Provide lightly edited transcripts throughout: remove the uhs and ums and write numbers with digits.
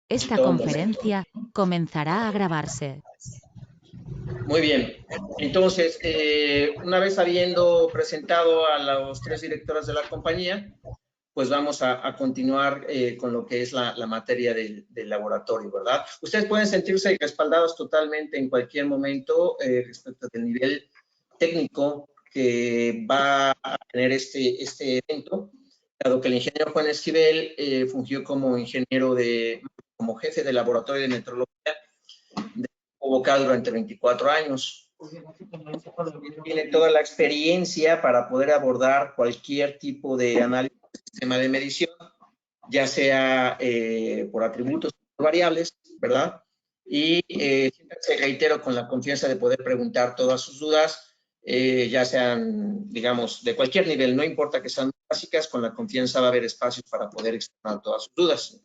Esta Todo un momento. conferencia comenzará a grabarse. Muy bien. Entonces, una vez habiendo presentado a los tres directores de la compañía, pues vamos a continuar con lo que es la materia del laboratorio, ¿verdad? Ustedes pueden sentirse respaldados totalmente en cualquier momento respecto del nivel técnico que va a tener este evento, dado que el ingeniero Juan Esquivel fungió como como jefe de laboratorio de metrología de Bogotá durante 24 años. Tiene toda la experiencia para poder abordar cualquier tipo de análisis del sistema de medición, ya sea por atributos o variables, ¿verdad? Y se reitero con la confianza de poder preguntar todas sus dudas, ya sean, digamos, de cualquier nivel, no importa que sean básicas, con la confianza va a haber espacios para poder externar todas sus dudas.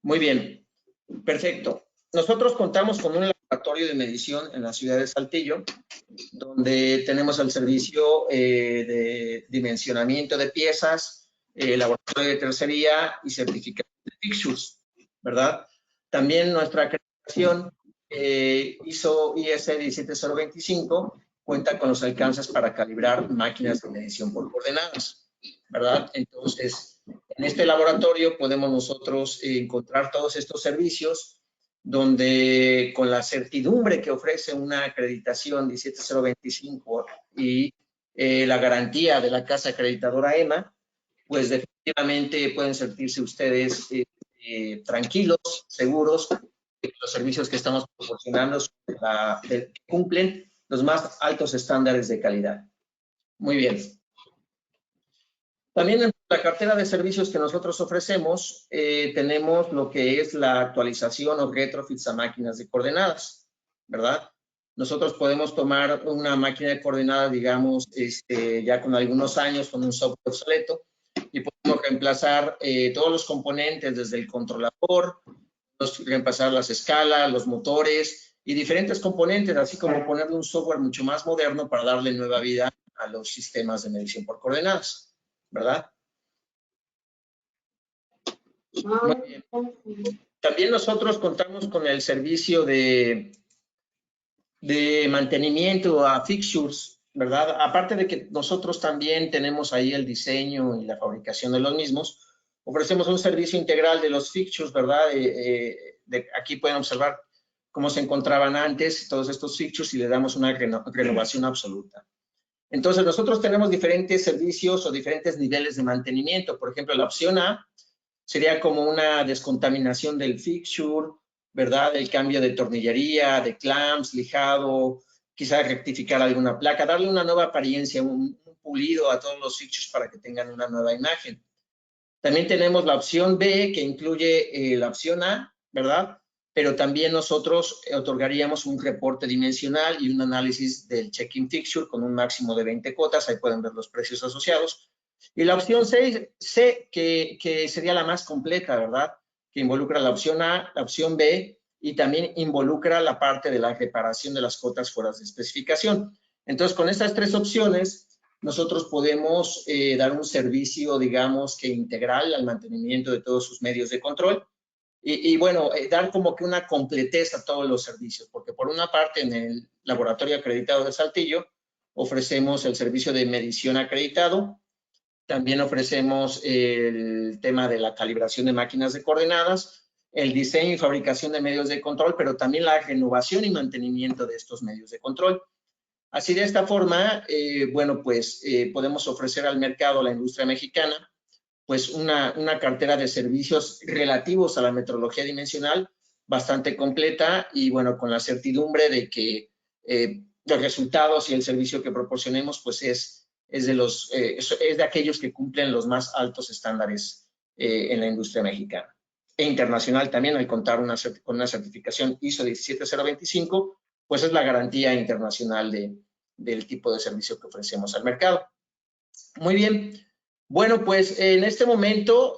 Muy bien, perfecto. Nosotros contamos con un laboratorio de medición en la ciudad de Saltillo, donde tenemos el servicio de dimensionamiento de piezas, laboratorio de tercería y certificación de fixtures, ¿verdad? También nuestra acreditación ISO IS 17025 cuenta con los alcances para calibrar máquinas de medición por coordenadas, ¿verdad? Entonces, en este laboratorio podemos nosotros encontrar todos estos servicios donde con la certidumbre que ofrece una acreditación 17025 y la garantía de la casa acreditadora EMA, pues definitivamente pueden sentirse ustedes tranquilos, seguros, que los servicios que estamos proporcionando cumplen los más altos estándares de calidad. Muy bien. También en la cartera de servicios que nosotros ofrecemos, tenemos lo que es la actualización o retrofits a máquinas de coordenadas, ¿verdad? Nosotros podemos tomar una máquina de coordenadas, digamos, ya con algunos años, con un software obsoleto, y podemos reemplazar todos los componentes, desde el controlador, reemplazar las escalas, los motores y diferentes componentes, así como ponerle un software mucho más moderno para darle nueva vida a los sistemas de medición por coordenadas, ¿verdad? Muy bien. También nosotros contamos con el servicio de mantenimiento a fixtures, ¿verdad? Aparte de que nosotros también tenemos ahí el diseño y la fabricación de los mismos, ofrecemos un servicio integral de los fixtures, ¿verdad? Aquí pueden observar cómo se encontraban antes todos estos fixtures y le damos una renovación absoluta. Entonces, nosotros tenemos diferentes servicios o diferentes niveles de mantenimiento. Por ejemplo, la opción A sería como una descontaminación del fixture, ¿verdad? El cambio de tornillería, de clamps, lijado, quizás rectificar alguna placa, darle una nueva apariencia, un pulido a todos los fixtures para que tengan una nueva imagen. También tenemos la opción B, que incluye la opción A, ¿verdad? Pero también nosotros otorgaríamos un reporte dimensional y un análisis del check-in fixture con un máximo de 20 cuotas. Ahí pueden ver los precios asociados. Y la opción C, que sería la más completa, ¿verdad? Que involucra la opción A, la opción B y también involucra la parte de la reparación de las cuotas fuera de especificación. Entonces, con estas tres opciones, nosotros podemos dar un servicio, digamos, que integral al mantenimiento de todos sus medios de control y bueno, dar como que una completez a todos los servicios, porque por una parte en el laboratorio acreditado de Saltillo ofrecemos el servicio de medición acreditado, también ofrecemos el tema de la calibración de máquinas de coordenadas, el diseño y fabricación de medios de control, pero también la renovación y mantenimiento de estos medios de control. Así de esta forma, bueno, pues podemos ofrecer al mercado, a la industria mexicana, pues una cartera de servicios relativos a la metrología dimensional bastante completa y bueno, con la certidumbre de que los resultados y el servicio que proporcionemos pues es de aquellos que cumplen los más altos estándares en la industria mexicana. E internacional también, al contar con una certificación ISO 17025, pues es la garantía internacional del tipo de servicio que ofrecemos al mercado. Muy bien. Bueno, pues en este momento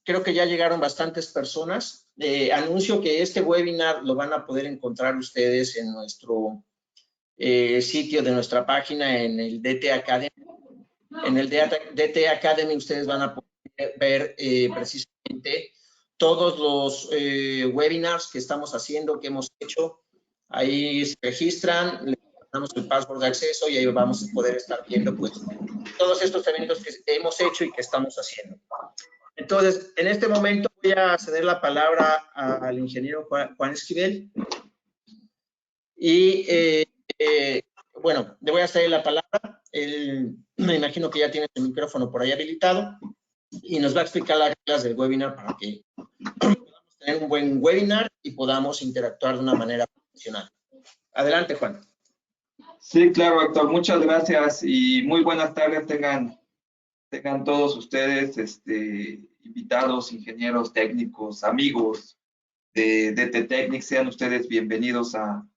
creo que ya llegaron bastantes personas. Anuncio que este webinar lo van a poder encontrar ustedes en nuestro sitio de nuestra página, en el DT Academy. En el DT Academy ustedes van a poder ver precisamente todos los webinars que estamos haciendo, que hemos hecho. Ahí se registran, le damos el password de acceso y ahí vamos a poder estar viendo pues todos estos eventos que hemos hecho y que estamos haciendo. Entonces, en este momento voy a ceder la palabra al ingeniero Juan Esquivel. Y bueno, le voy a ceder la palabra. Él, me imagino que ya tiene su micrófono por ahí habilitado y nos va a explicar las reglas del webinar para que podamos tener un buen webinar y podamos interactuar de una manera profesional. Adelante, Juan. Sí, claro, Héctor. Muchas gracias y muy buenas tardes tengan todos ustedes, invitados, ingenieros técnicos, amigos de DT Technics. Sean ustedes bienvenidos a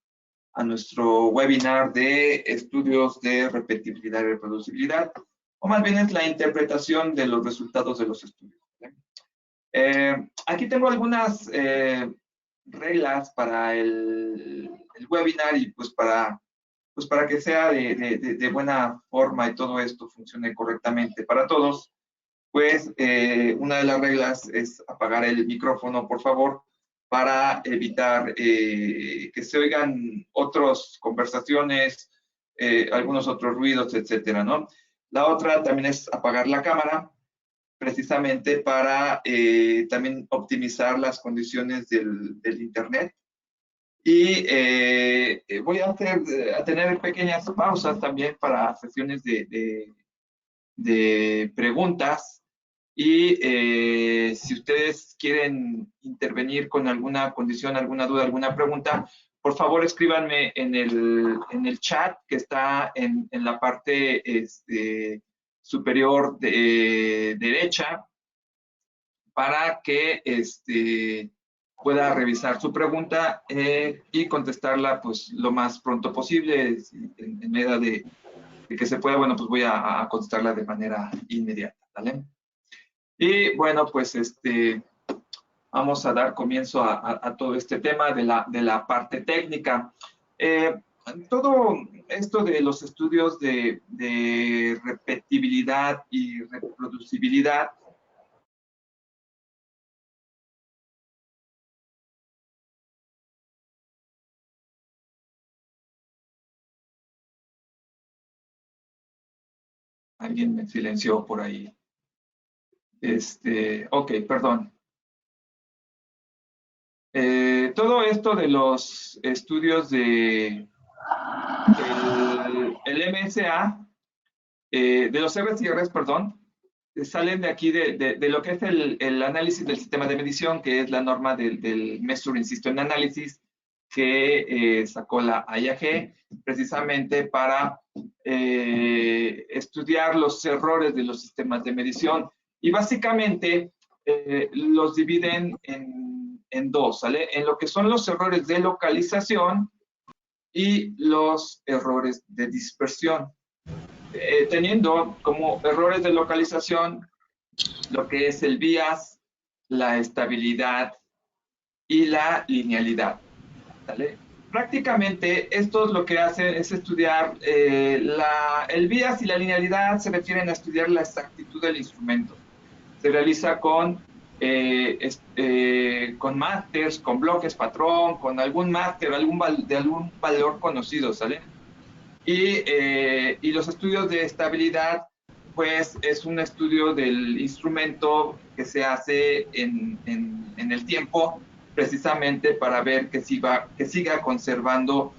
nuestro webinar de estudios de repetibilidad y reproducibilidad, o más bien es la interpretación de los resultados de los estudios. Aquí tengo algunas reglas para el webinar y pues para que sea de buena forma y todo esto funcione correctamente para todos, pues una de las reglas es apagar el micrófono, por favor, para evitar que se oigan otras conversaciones, algunos otros ruidos, etcétera, ¿no? La otra también es apagar la cámara, precisamente para también optimizar las condiciones del internet. Y voy a tener pequeñas pausas también para sesiones de preguntas. Y si ustedes quieren intervenir con alguna condición, alguna duda, alguna pregunta, por favor escríbanme en el chat que está en la parte superior derecha para que pueda revisar su pregunta y contestarla pues lo más pronto posible. En medida de que se pueda, bueno, pues voy a contestarla de manera inmediata, ¿vale? Y bueno, pues vamos a dar comienzo a todo este tema de la parte técnica. Todo esto de los estudios de repetibilidad y reproducibilidad alguien me silenció por ahí. Ok, perdón. Todo esto de los estudios el MSA, de los RCRs, perdón, salen de aquí de lo que es el análisis del sistema de medición, que es la norma del Measuring System Analysis que sacó la IAG, precisamente para estudiar los errores de los sistemas de medición. Y básicamente los dividen en dos, ¿sale? En lo que son los errores de localización y los errores de dispersión. Teniendo como errores de localización lo que es el bias, la estabilidad y la linealidad, ¿vale? Prácticamente estos lo que hacen es estudiar el bias y la linealidad. Se refieren a estudiar la exactitud del instrumento. Se realiza con masters, con bloques patrón, con algún máster, de algún valor conocido, ¿sale? Y los estudios de estabilidad, pues es un estudio del instrumento que se hace en el tiempo, precisamente para ver que siga conservando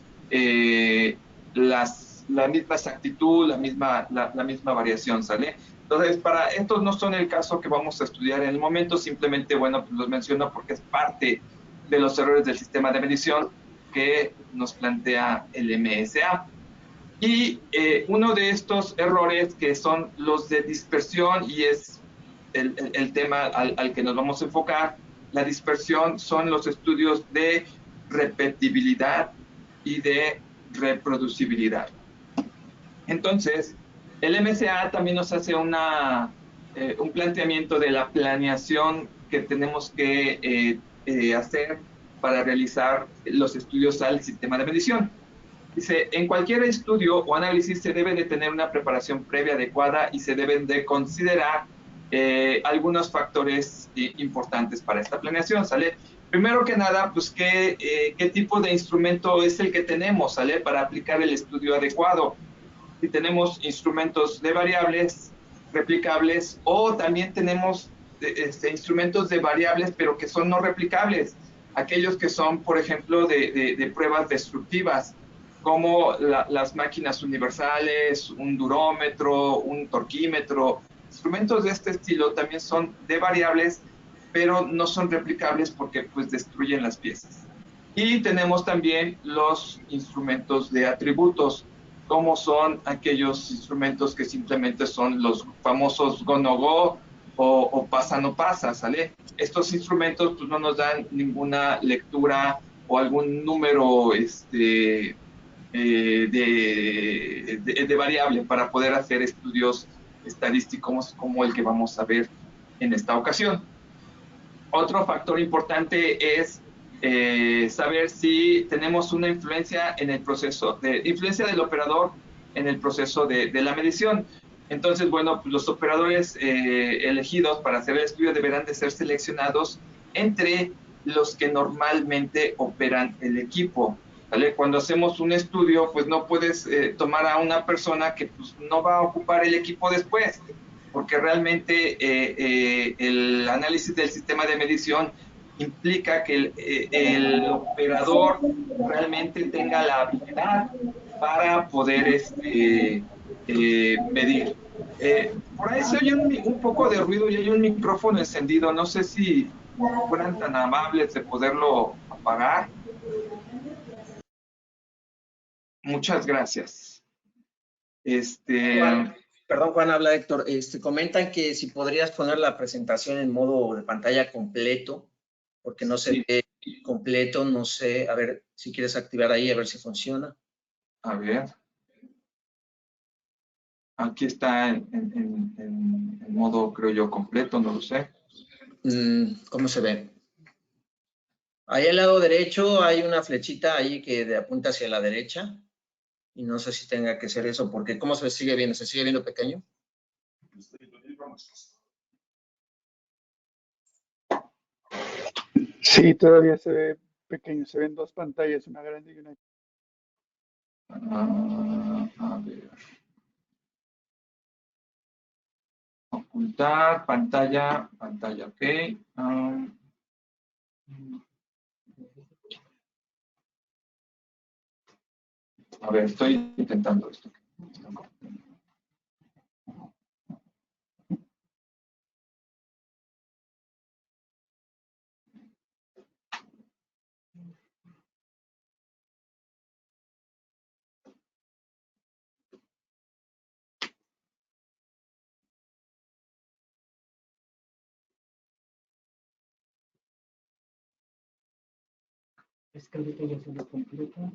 la misma exactitud, la misma variación, ¿sale? Entonces, para estos no son el caso que vamos a estudiar en el momento, simplemente, bueno, pues los menciono porque es parte de los errores del sistema de medición que nos plantea el MSA. Y uno de estos errores, que son los de dispersión, y es el tema al que nos vamos a enfocar, la dispersión, son los estudios de repetibilidad y de reproducibilidad. Entonces, el MSA también nos hace un planteamiento de la planeación que tenemos que hacer para realizar los estudios al sistema de medición. Dice, en cualquier estudio o análisis se debe de tener una preparación previa adecuada y se deben de considerar algunos factores importantes para esta planeación, ¿sale? Primero que nada, pues, ¿qué tipo de instrumento es el que tenemos, ¿sale? Para aplicar el estudio adecuado. Si tenemos instrumentos de variables replicables o también tenemos instrumentos de variables pero que son no replicables, aquellos que son, por ejemplo, de pruebas destructivas, como las máquinas universales, un durómetro, un torquímetro. Instrumentos de este estilo también son de variables, pero no son replicables porque pues destruyen las piezas. Y tenemos también los instrumentos de atributos, como son aquellos instrumentos que simplemente son los famosos go no go o pasa no pasa, ¿sale? Estos instrumentos pues no nos dan ninguna lectura o algún número de variable para poder hacer estudios estadísticos como el que vamos a ver en esta ocasión. Otro factor importante es saber si tenemos una influencia en el proceso, influencia del operador en el proceso de la medición. Entonces, bueno, pues los operadores elegidos para hacer el estudio deberán de ser seleccionados entre los que normalmente operan el equipo, ¿vale? Cuando hacemos un estudio, pues no puedes tomar a una persona que pues, no va a ocupar el equipo después, porque realmente el análisis del sistema de medición implica que el operador realmente tenga la habilidad para poder medir. Por ahí se oye un poco de ruido y hay un micrófono encendido. No sé si fueran tan amables de poderlo apagar. Muchas gracias. Perdón, Juan, habla Héctor. Comentan que si podrías poner la presentación en modo de pantalla completo, porque no se ve completo, no sé. A ver si quieres activar ahí, a ver si funciona. A ver. Aquí está en modo, creo yo, completo, no lo sé. ¿Cómo se ve? Ahí al lado derecho hay una flechita ahí que apunta hacia la derecha. Y no sé si tenga que ser eso, porque ¿cómo se sigue viendo? ¿Se sigue viendo pequeño? Sí, todavía se ve pequeño. Se ven dos pantallas, una grande y una. A ver. Ocultar, pantalla, ok. A ver, estoy intentando esto. Es que ahorita ya se lo completo.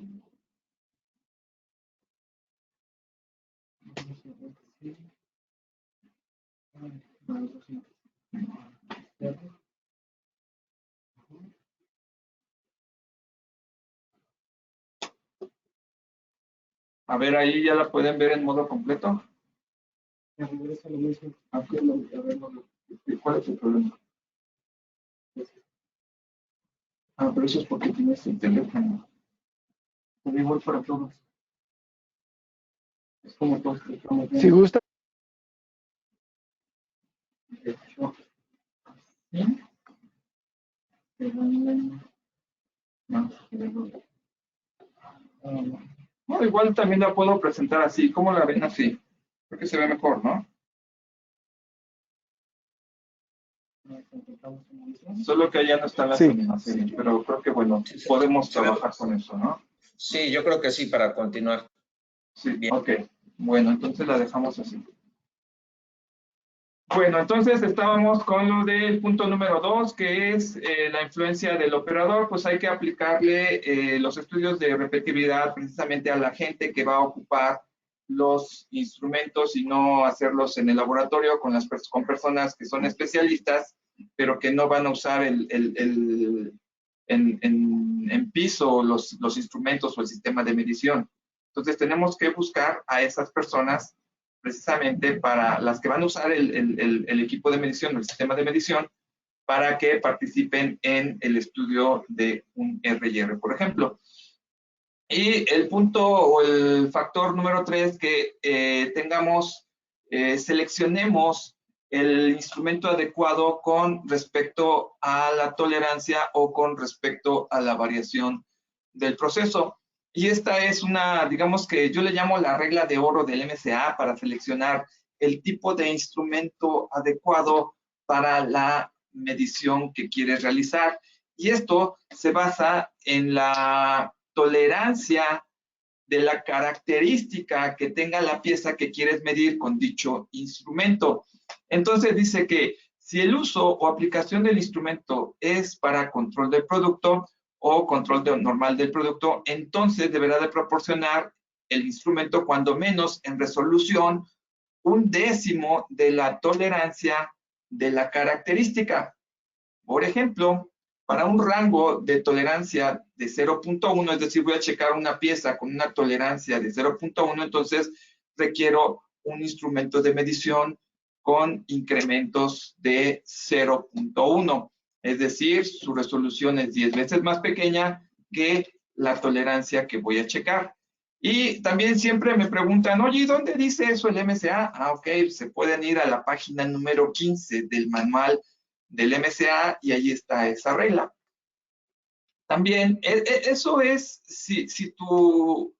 A ver, ahí ya la pueden ver en modo completo. ¿Cuál es el problema? Pero eso es porque tienes el teléfono. Es igual para todos. Es como todos. Si gusta. No, igual también la puedo presentar así. ¿Cómo la ven así? Creo que se ve mejor, ¿no? Solo que allá no están las animaciones, pero creo que bueno, podemos trabajar con eso, ¿no? Sí, yo creo que sí, para continuar. Sí, bien. Ok. Bueno, entonces la dejamos así. Bueno, entonces estábamos con lo del punto número 2, que es la influencia del operador. Pues hay que aplicarle los estudios de repetibilidad precisamente a la gente que va a ocupar los instrumentos y no hacerlos en el laboratorio con personas que son especialistas, pero que no van a usar en piso los instrumentos o el sistema de medición. Entonces tenemos que buscar a esas personas precisamente para las que van a usar el equipo de medición o el sistema de medición para que participen en el estudio de un RR, por ejemplo. Y el punto o el factor número 3, que seleccionemos el instrumento adecuado con respecto a la tolerancia o con respecto a la variación del proceso. Y esta es una, digamos que yo le llamo la regla de oro del MCA para seleccionar el tipo de instrumento adecuado para la medición que quieres realizar. Y esto se basa en la tolerancia de la característica que tenga la pieza que quieres medir con dicho instrumento. Entonces dice que si el uso o aplicación del instrumento es para control del producto o control normal del producto, entonces deberá de proporcionar el instrumento cuando menos en resolución 1/10 de la tolerancia de la característica. Por ejemplo, para un rango de tolerancia de 0.1, es decir, voy a checar una pieza con una tolerancia de 0.1, entonces requiero un instrumento de medición con incrementos de 0.1. Es decir, su resolución es 10 veces más pequeña que la tolerancia que voy a checar. Y también siempre me preguntan, oye, ¿dónde dice eso el MCA? Ok, se pueden ir a la página número 15 del manual del MCA y ahí está esa regla. También, eso es si tu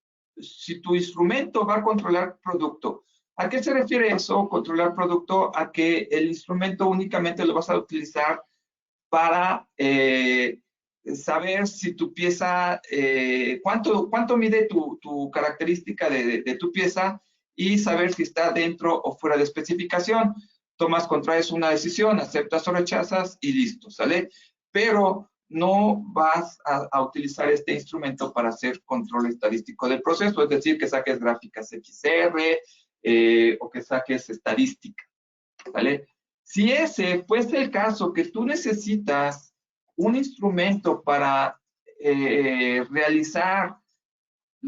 instrumento va a controlar producto. ¿A qué se refiere eso, controlar producto? A que el instrumento únicamente lo vas a utilizar para saber si tu pieza, cuánto mide tu característica de tu pieza y saber si está dentro o fuera de especificación. Tomas, contraes una decisión, aceptas o rechazas y listo, ¿sale? Pero no vas a utilizar este instrumento para hacer control estadístico del proceso, es decir, que saques gráficas XR o que saques estadística, ¿vale? Si ese fuese el caso, que tú necesitas un instrumento para realizar,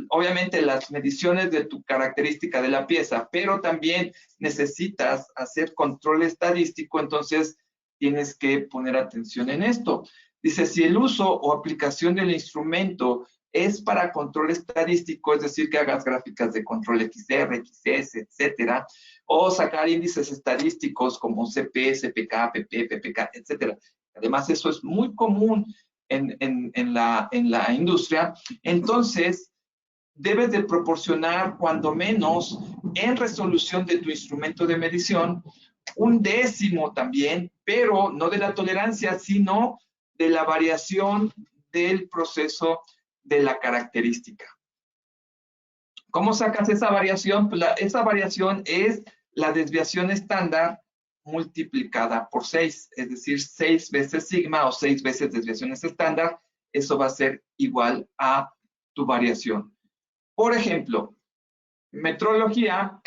obviamente, las mediciones de tu característica de la pieza, pero también necesitas hacer control estadístico, entonces tienes que poner atención en esto. Dice, si el uso o aplicación del instrumento es para control estadístico, es decir, que hagas gráficas de control XR, XS, etcétera, o sacar índices estadísticos como CP, CPK, PP, PPK, etcétera. Además, eso es muy común en la industria. Entonces, debes de proporcionar, cuando menos, en resolución de tu instrumento de medición, 1/10 también, pero no de la tolerancia, sino de la variación del proceso de la característica. ¿Cómo sacas esa variación? Pues esa variación es la desviación estándar multiplicada por 6, es decir, 6 veces sigma o 6 veces desviaciones estándar. Eso va a ser igual a tu variación. Por ejemplo, Metrología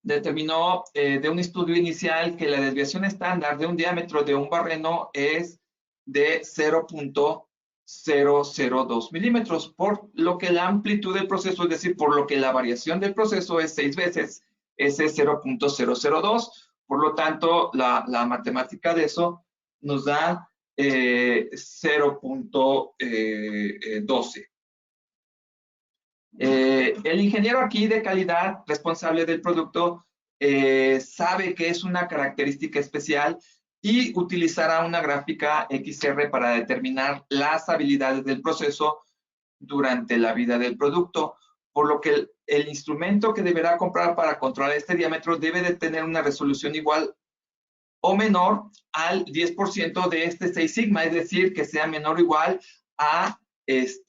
determinó de un estudio inicial que la desviación estándar de un diámetro de un barreno es de 0.002 milímetros, por lo que la amplitud del proceso, es decir, por lo que la variación del proceso es 6 veces ese 0.002. Por lo tanto, la matemática de eso nos da 0.12. El ingeniero aquí de calidad responsable del producto sabe que es una característica especial y utilizará una gráfica XR para determinar las habilidades del proceso durante la vida del producto, por lo que el instrumento que deberá comprar para controlar este diámetro debe de tener una resolución igual o menor al 10% de este 6 sigma, es decir, que sea menor o igual a 10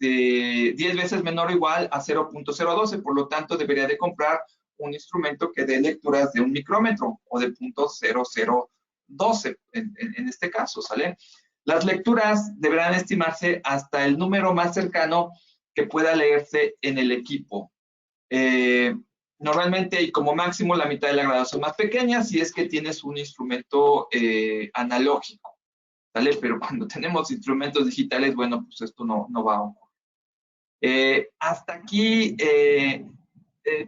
veces menor o igual a 0.012, por lo tanto debería de comprar un instrumento que dé lecturas de 1 micrómetro o de 0.0012 en este caso, ¿sale? Las lecturas deberán estimarse hasta el número más cercano que pueda leerse en el equipo. Normalmente y como máximo la mitad de la graduación más pequeña si es que tienes un instrumento analógico, ¿vale? Pero cuando tenemos instrumentos digitales, bueno, pues esto no va a ocurrir. Hasta aquí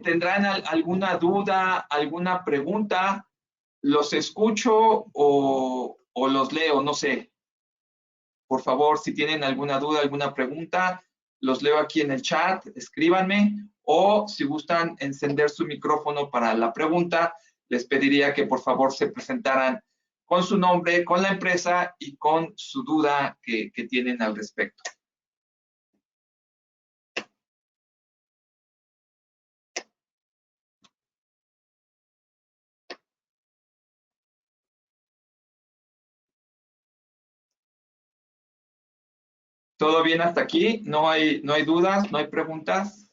¿Tendrán alguna duda, alguna pregunta? ¿Los escucho o los leo? No sé. Por favor, si tienen alguna duda, alguna pregunta, los leo aquí en el chat, escríbanme, o si gustan encender su micrófono para la pregunta, les pediría que por favor se presentaran con su nombre, con la empresa y con su duda que tienen al respecto. ¿Todo bien hasta aquí? ¿No hay dudas? ¿No hay preguntas?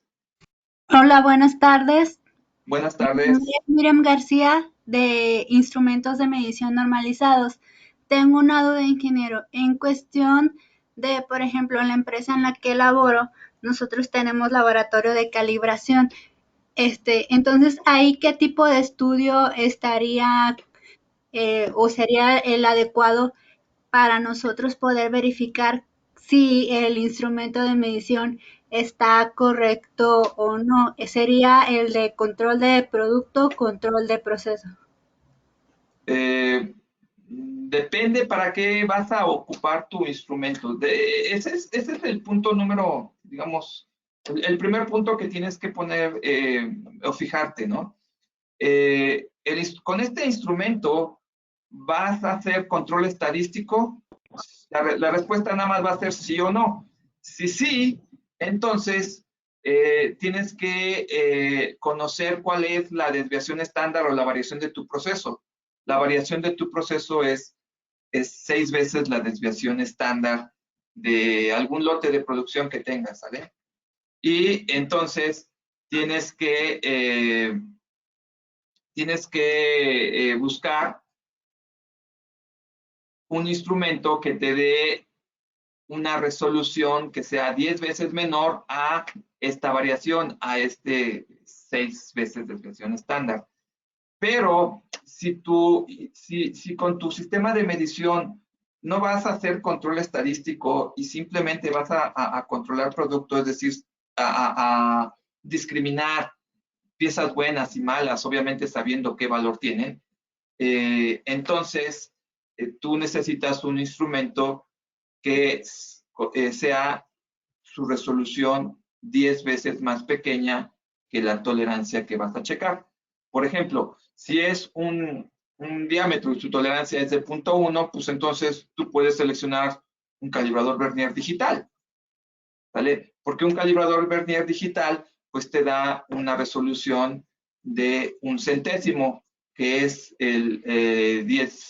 Hola, buenas tardes. Buenas Mi tardes. nombre es Miriam García, de Instrumentos de Medición Normalizados. Tengo una duda, ingeniero. En cuestión de, por ejemplo, en la empresa en la que laboro, nosotros tenemos laboratorio de calibración. Entonces, ¿ahí qué tipo de estudio estaría o sería el adecuado para nosotros poder verificar si el instrumento de medición está correcto o no? Sería el de control de producto, control de proceso. Depende para qué vas a ocupar tu instrumento. Ese es el punto número, digamos, el primer punto que tienes que poner o fijarte, ¿no? Con este instrumento, ¿vas a hacer control estadístico? La respuesta nada más va a ser sí o no. Si sí, entonces tienes que conocer cuál es la desviación estándar o la variación de tu proceso. La variación de tu proceso es 6 veces la desviación estándar de algún lote de producción que tengas, ¿vale? Y entonces tienes que buscar un instrumento que te dé una resolución que sea 10 veces menor a esta variación, a 6 veces desviación estándar. Pero si con tu sistema de medición no vas a hacer control estadístico y simplemente vas a controlar producto, es decir, a discriminar piezas buenas y malas, obviamente sabiendo qué valor tienen, entonces tú necesitas un instrumento que sea su resolución 10 veces más pequeña que la tolerancia que vas a checar. Por ejemplo, si es un diámetro y su tolerancia es de 0.1, pues entonces tú puedes seleccionar un calibrador Vernier digital, ¿vale? Porque un calibrador Vernier digital pues te da una resolución de 1 centésimo, que es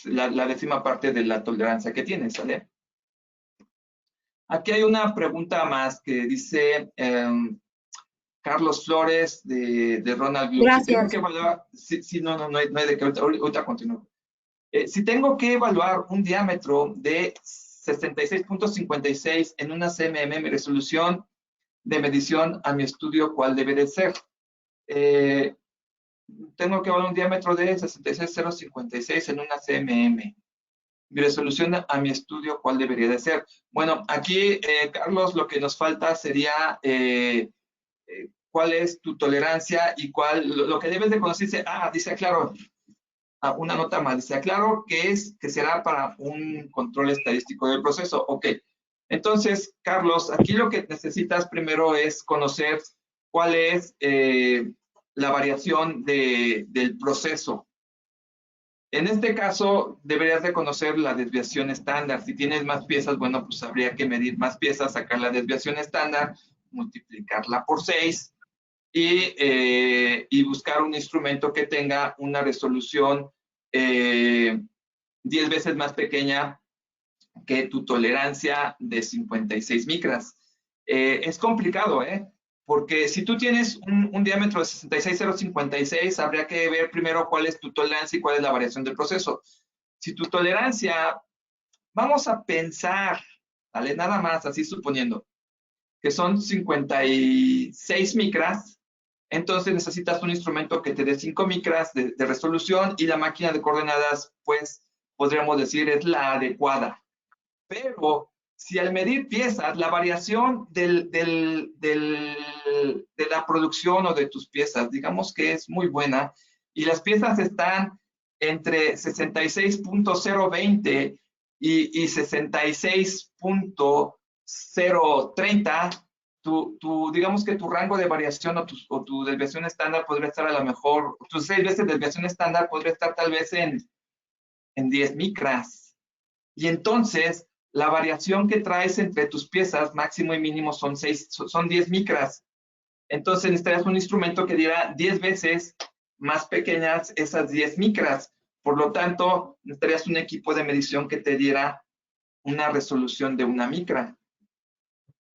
la décima parte de la tolerancia que tienes, ¿vale? Aquí hay una pregunta más que dice Carlos Flores de Ronald Blum. Gracias. Si tengo que evaluar, no hay de que ahorita continúo. Si tengo que evaluar un diámetro de 66.56 en una CMM, mi resolución de medición a mi estudio, ¿cuál debe de ser? Tengo que evaluar un diámetro de 66.056 en una CMM. Mi resolución a mi estudio, ¿cuál debería de ser? Bueno, aquí, Carlos, lo que nos falta sería cuál es tu tolerancia y lo que debes de conocer. Dice, claro, una nota más, dice, claro que será para un control estadístico del proceso. Ok, entonces, Carlos, aquí lo que necesitas primero es conocer cuál es la variación del proceso. En este caso, deberías de conocer la desviación estándar. Si tienes más piezas, bueno, pues habría que medir más piezas, sacar la desviación estándar, multiplicarla por 6 y buscar un instrumento que tenga una resolución 10 veces más pequeña que tu tolerancia de 56 micras. Es complicado, porque si tú tienes un diámetro de 66,056, habría que ver primero cuál es tu tolerancia y cuál es la variación del proceso. Si tu tolerancia, vamos a pensar, ¿vale? Nada más, así suponiendo, que son 56 micras, entonces necesitas un instrumento que te dé 5 micras de resolución y la máquina de coordenadas, pues, podríamos decir, es la adecuada. Pero si al medir piezas, la variación de la producción o de tus piezas, digamos que es muy buena, y las piezas están entre 66.020 y 66.030, digamos que tu rango de variación o tu desviación estándar podría estar a lo mejor, tus 6 veces de desviación estándar podría estar tal vez en 10 micras. Y entonces, la variación que traes entre tus piezas, máximo y mínimo, son 10 micras. Entonces, necesitarías un instrumento que diera 10 veces más pequeñas esas 10 micras. Por lo tanto, necesitarías un equipo de medición que te diera una resolución de 1 micra.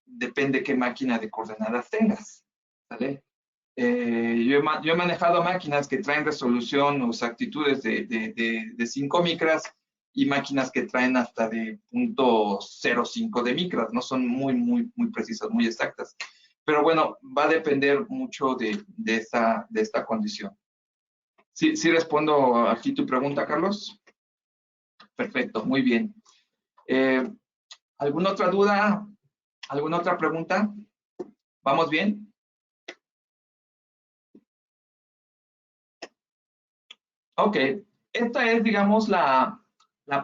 Depende qué máquina de coordenadas tengas, ¿vale? Yo he manejado máquinas que traen resolución o exactitudes de 5 micras y máquinas que traen hasta de 0.05 de micras, ¿no? Son muy precisas, muy exactas. Pero bueno, va a depender mucho de esta condición. ¿Sí respondo aquí tu pregunta, Carlos? Perfecto, muy bien. ¿Alguna otra duda? ¿Alguna otra pregunta? ¿Vamos bien? Ok, esta es, digamos, la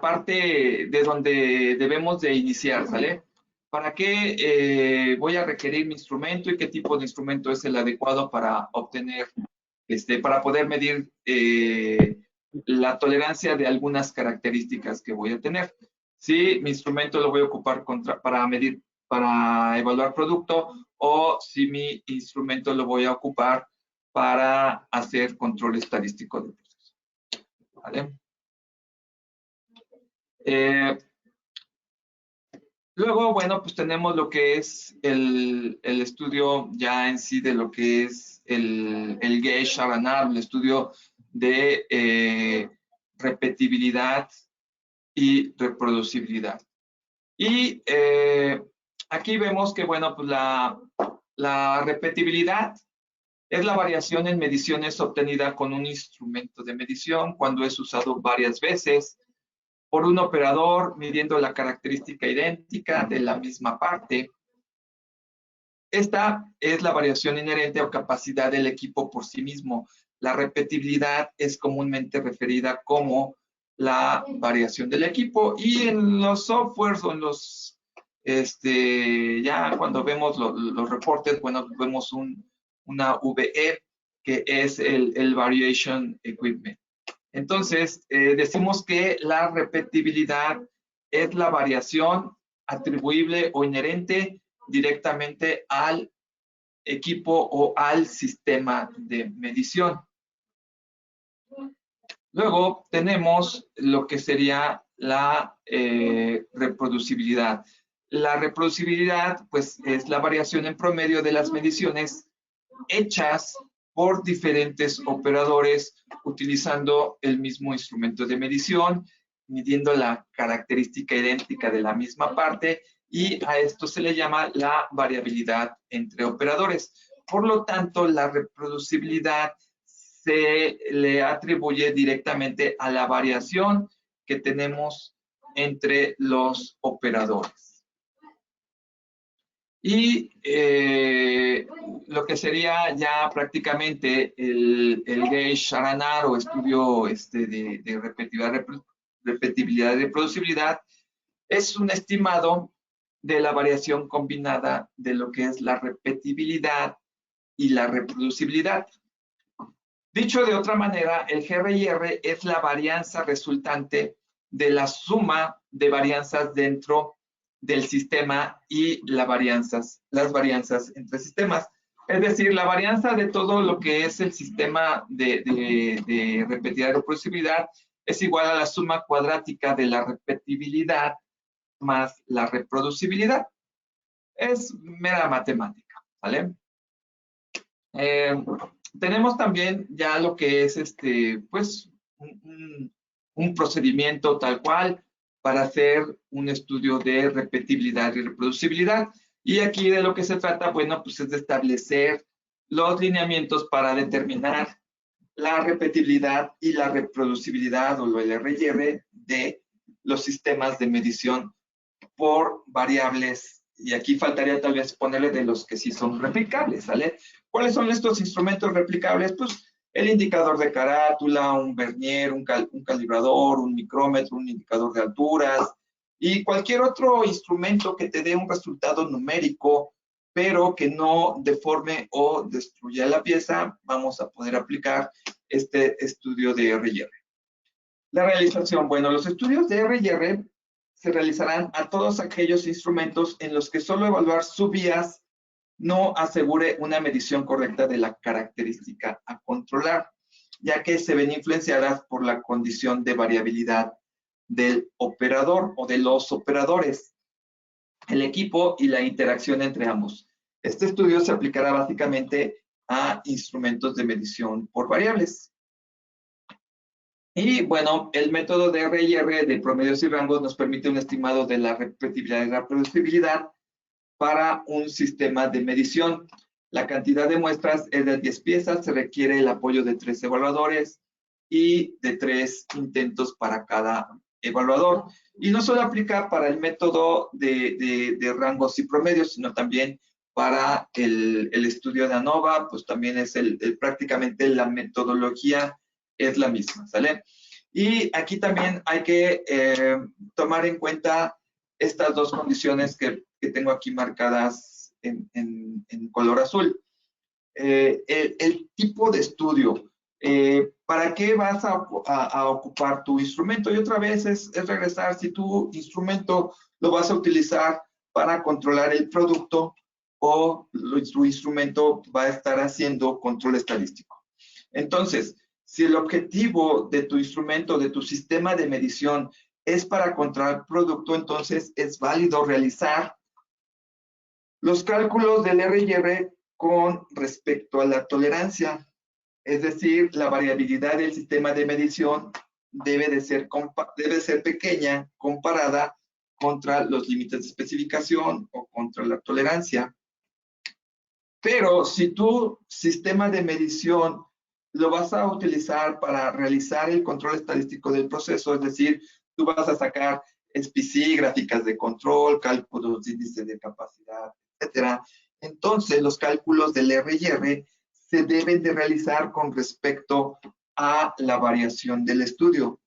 parte de donde debemos de iniciar, ¿sale? ¿Para qué voy a requerir mi instrumento y qué tipo de instrumento es el adecuado para obtener, para poder medir la tolerancia de algunas características que voy a tener? Si mi instrumento lo voy a ocupar para evaluar producto, o si mi instrumento lo voy a ocupar para hacer control estadístico de proceso. ¿Vale? Luego, bueno, pues tenemos lo que es el estudio ya en sí de lo que es el gauge-Aranav, el estudio de repetibilidad y reproducibilidad. Y aquí vemos que, bueno, pues la repetibilidad es la variación en mediciones obtenida con un instrumento de medición cuando es usado varias veces por un operador midiendo la característica idéntica de la misma parte. Esta es la variación inherente o capacidad del equipo por sí mismo. La repetibilidad es comúnmente referida como la variación del equipo, y en los softwares o en los, ya cuando vemos los reportes, bueno, vemos una VE, que es el Variation Equipment. Entonces, decimos que la repetibilidad es la variación atribuible o inherente directamente al equipo o al sistema de medición. Luego tenemos lo que sería la reproducibilidad. La reproducibilidad, pues, es la variación en promedio de las mediciones hechas por diferentes operadores utilizando el mismo instrumento de medición, midiendo la característica idéntica de la misma parte, y a esto se le llama la variabilidad entre operadores. Por lo tanto, la reproducibilidad se le atribuye directamente a la variación que tenemos entre los operadores. Y lo que sería ya prácticamente el gauge-Aranav o estudio de repetibilidad y reproducibilidad es un estimado de la variación combinada de lo que es la repetibilidad y la reproducibilidad. Dicho de otra manera, el GRIR es la varianza resultante de la suma de varianzas dentro del sistema y las varianzas entre sistemas. Es decir, la varianza de todo lo que es el sistema de repetibilidad y reproducibilidad es igual a la suma cuadrática de la repetibilidad más la reproducibilidad. Es mera matemática, ¿vale? Tenemos también ya lo que es pues un procedimiento tal cual para hacer un estudio de repetibilidad y reproducibilidad. Y aquí de lo que se trata, bueno, pues es de establecer los lineamientos para determinar la repetibilidad y la reproducibilidad, o el RIR, de los sistemas de medición por variables. Y aquí faltaría tal vez ponerle de los que sí son replicables, ¿sale? ¿Cuáles son estos instrumentos replicables? Pues el indicador de carátula, un vernier, un calibrador, un micrómetro, un indicador de alturas y cualquier otro instrumento que te dé un resultado numérico, pero que no deforme o destruya la pieza, vamos a poder aplicar este estudio de R&R. La realización, bueno, los estudios de R&R se realizarán a todos aquellos instrumentos en los que solo evaluar subidas no asegure una medición correcta de la característica a controlar, ya que se ven influenciadas por la condición de variabilidad del operador o de los operadores, el equipo y la interacción entre ambos. Este estudio se aplicará básicamente a instrumentos de medición por variables. Y bueno, el método de R&R de promedios y rangos nos permite un estimado de la repetibilidad y reproducibilidad para un sistema de medición. La cantidad de muestras es de 10 piezas, se requiere el apoyo de 3 evaluadores y de 3 intentos para cada evaluador. Y no solo aplica para el método de rangos y promedios, sino también para el estudio de ANOVA, pues también es prácticamente la metodología es la misma, ¿sale? Y aquí también hay que tomar en cuenta estas dos condiciones que tengo aquí marcadas en color azul. El tipo de estudio, ¿para qué vas a ocupar tu instrumento? Y otra vez es regresar, si tu instrumento lo vas a utilizar para controlar el producto o tu instrumento va a estar haciendo control estadístico. Entonces, si el objetivo de tu instrumento, de tu sistema de medición es para controlar el producto, entonces es válido realizar los cálculos del R&R con respecto a la tolerancia. Es decir, la variabilidad del sistema de medición debe ser pequeña comparada contra los límites de especificación o contra la tolerancia. Pero si tu sistema de medición lo vas a utilizar para realizar el control estadístico del proceso, es decir, tú vas a sacar SPC, gráficas de control, cálculos de índice de capacidad, etcétera. Entonces, los cálculos del R&R se deben de realizar con respecto a la variación del estudio.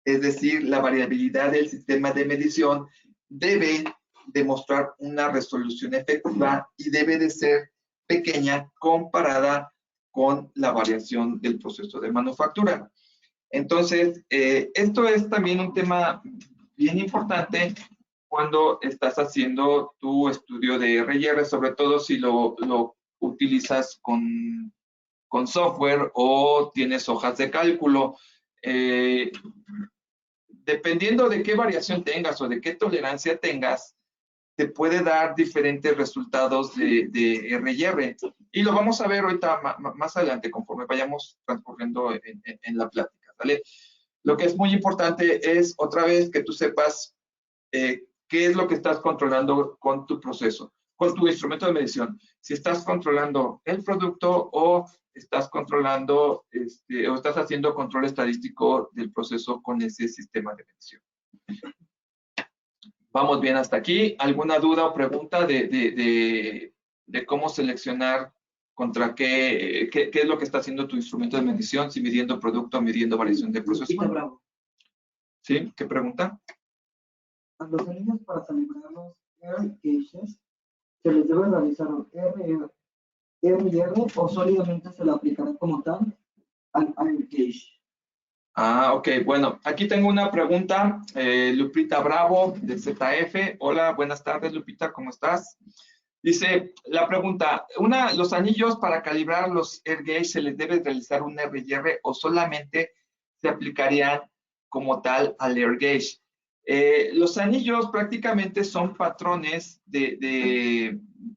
Es decir, la variabilidad del sistema de medición debe demostrar una resolución efectiva y debe de ser pequeña comparada con la variación del proceso de manufactura. Entonces, esto es también un tema bien importante cuando estás haciendo tu estudio de R&R, sobre todo si lo utilizas con software o tienes hojas de cálculo. Dependiendo de qué variación tengas o de qué tolerancia tengas, te puede dar diferentes resultados de R&R. Y lo vamos a ver ahorita más adelante conforme vayamos transcurriendo en la plática, ¿vale? Lo que es muy importante es, otra vez, que tú sepas qué es lo que estás controlando con tu proceso, con tu instrumento de medición. Si estás controlando el producto o estás controlando, o estás haciendo control estadístico del proceso con ese sistema de medición. Vamos bien hasta aquí. ¿Alguna duda o pregunta de cómo seleccionar contra qué es lo que está haciendo tu instrumento de medición? Si midiendo producto o midiendo variación de proceso. Bravo. ¿Sí? ¿Qué pregunta? A los anillos para calibrar los air gauges, ¿se les debe realizar R&R o sólidamente se le aplicará como tal al air gauge? Ah, ok. Bueno, aquí tengo una pregunta. Lupita Bravo, de ZF. Hola, buenas tardes, Lupita, ¿cómo estás? Dice, la pregunta, los anillos para calibrar los air gauge, ¿se les debe realizar un R&R o solamente se aplicarían como tal al air gauge? Los anillos prácticamente son patrones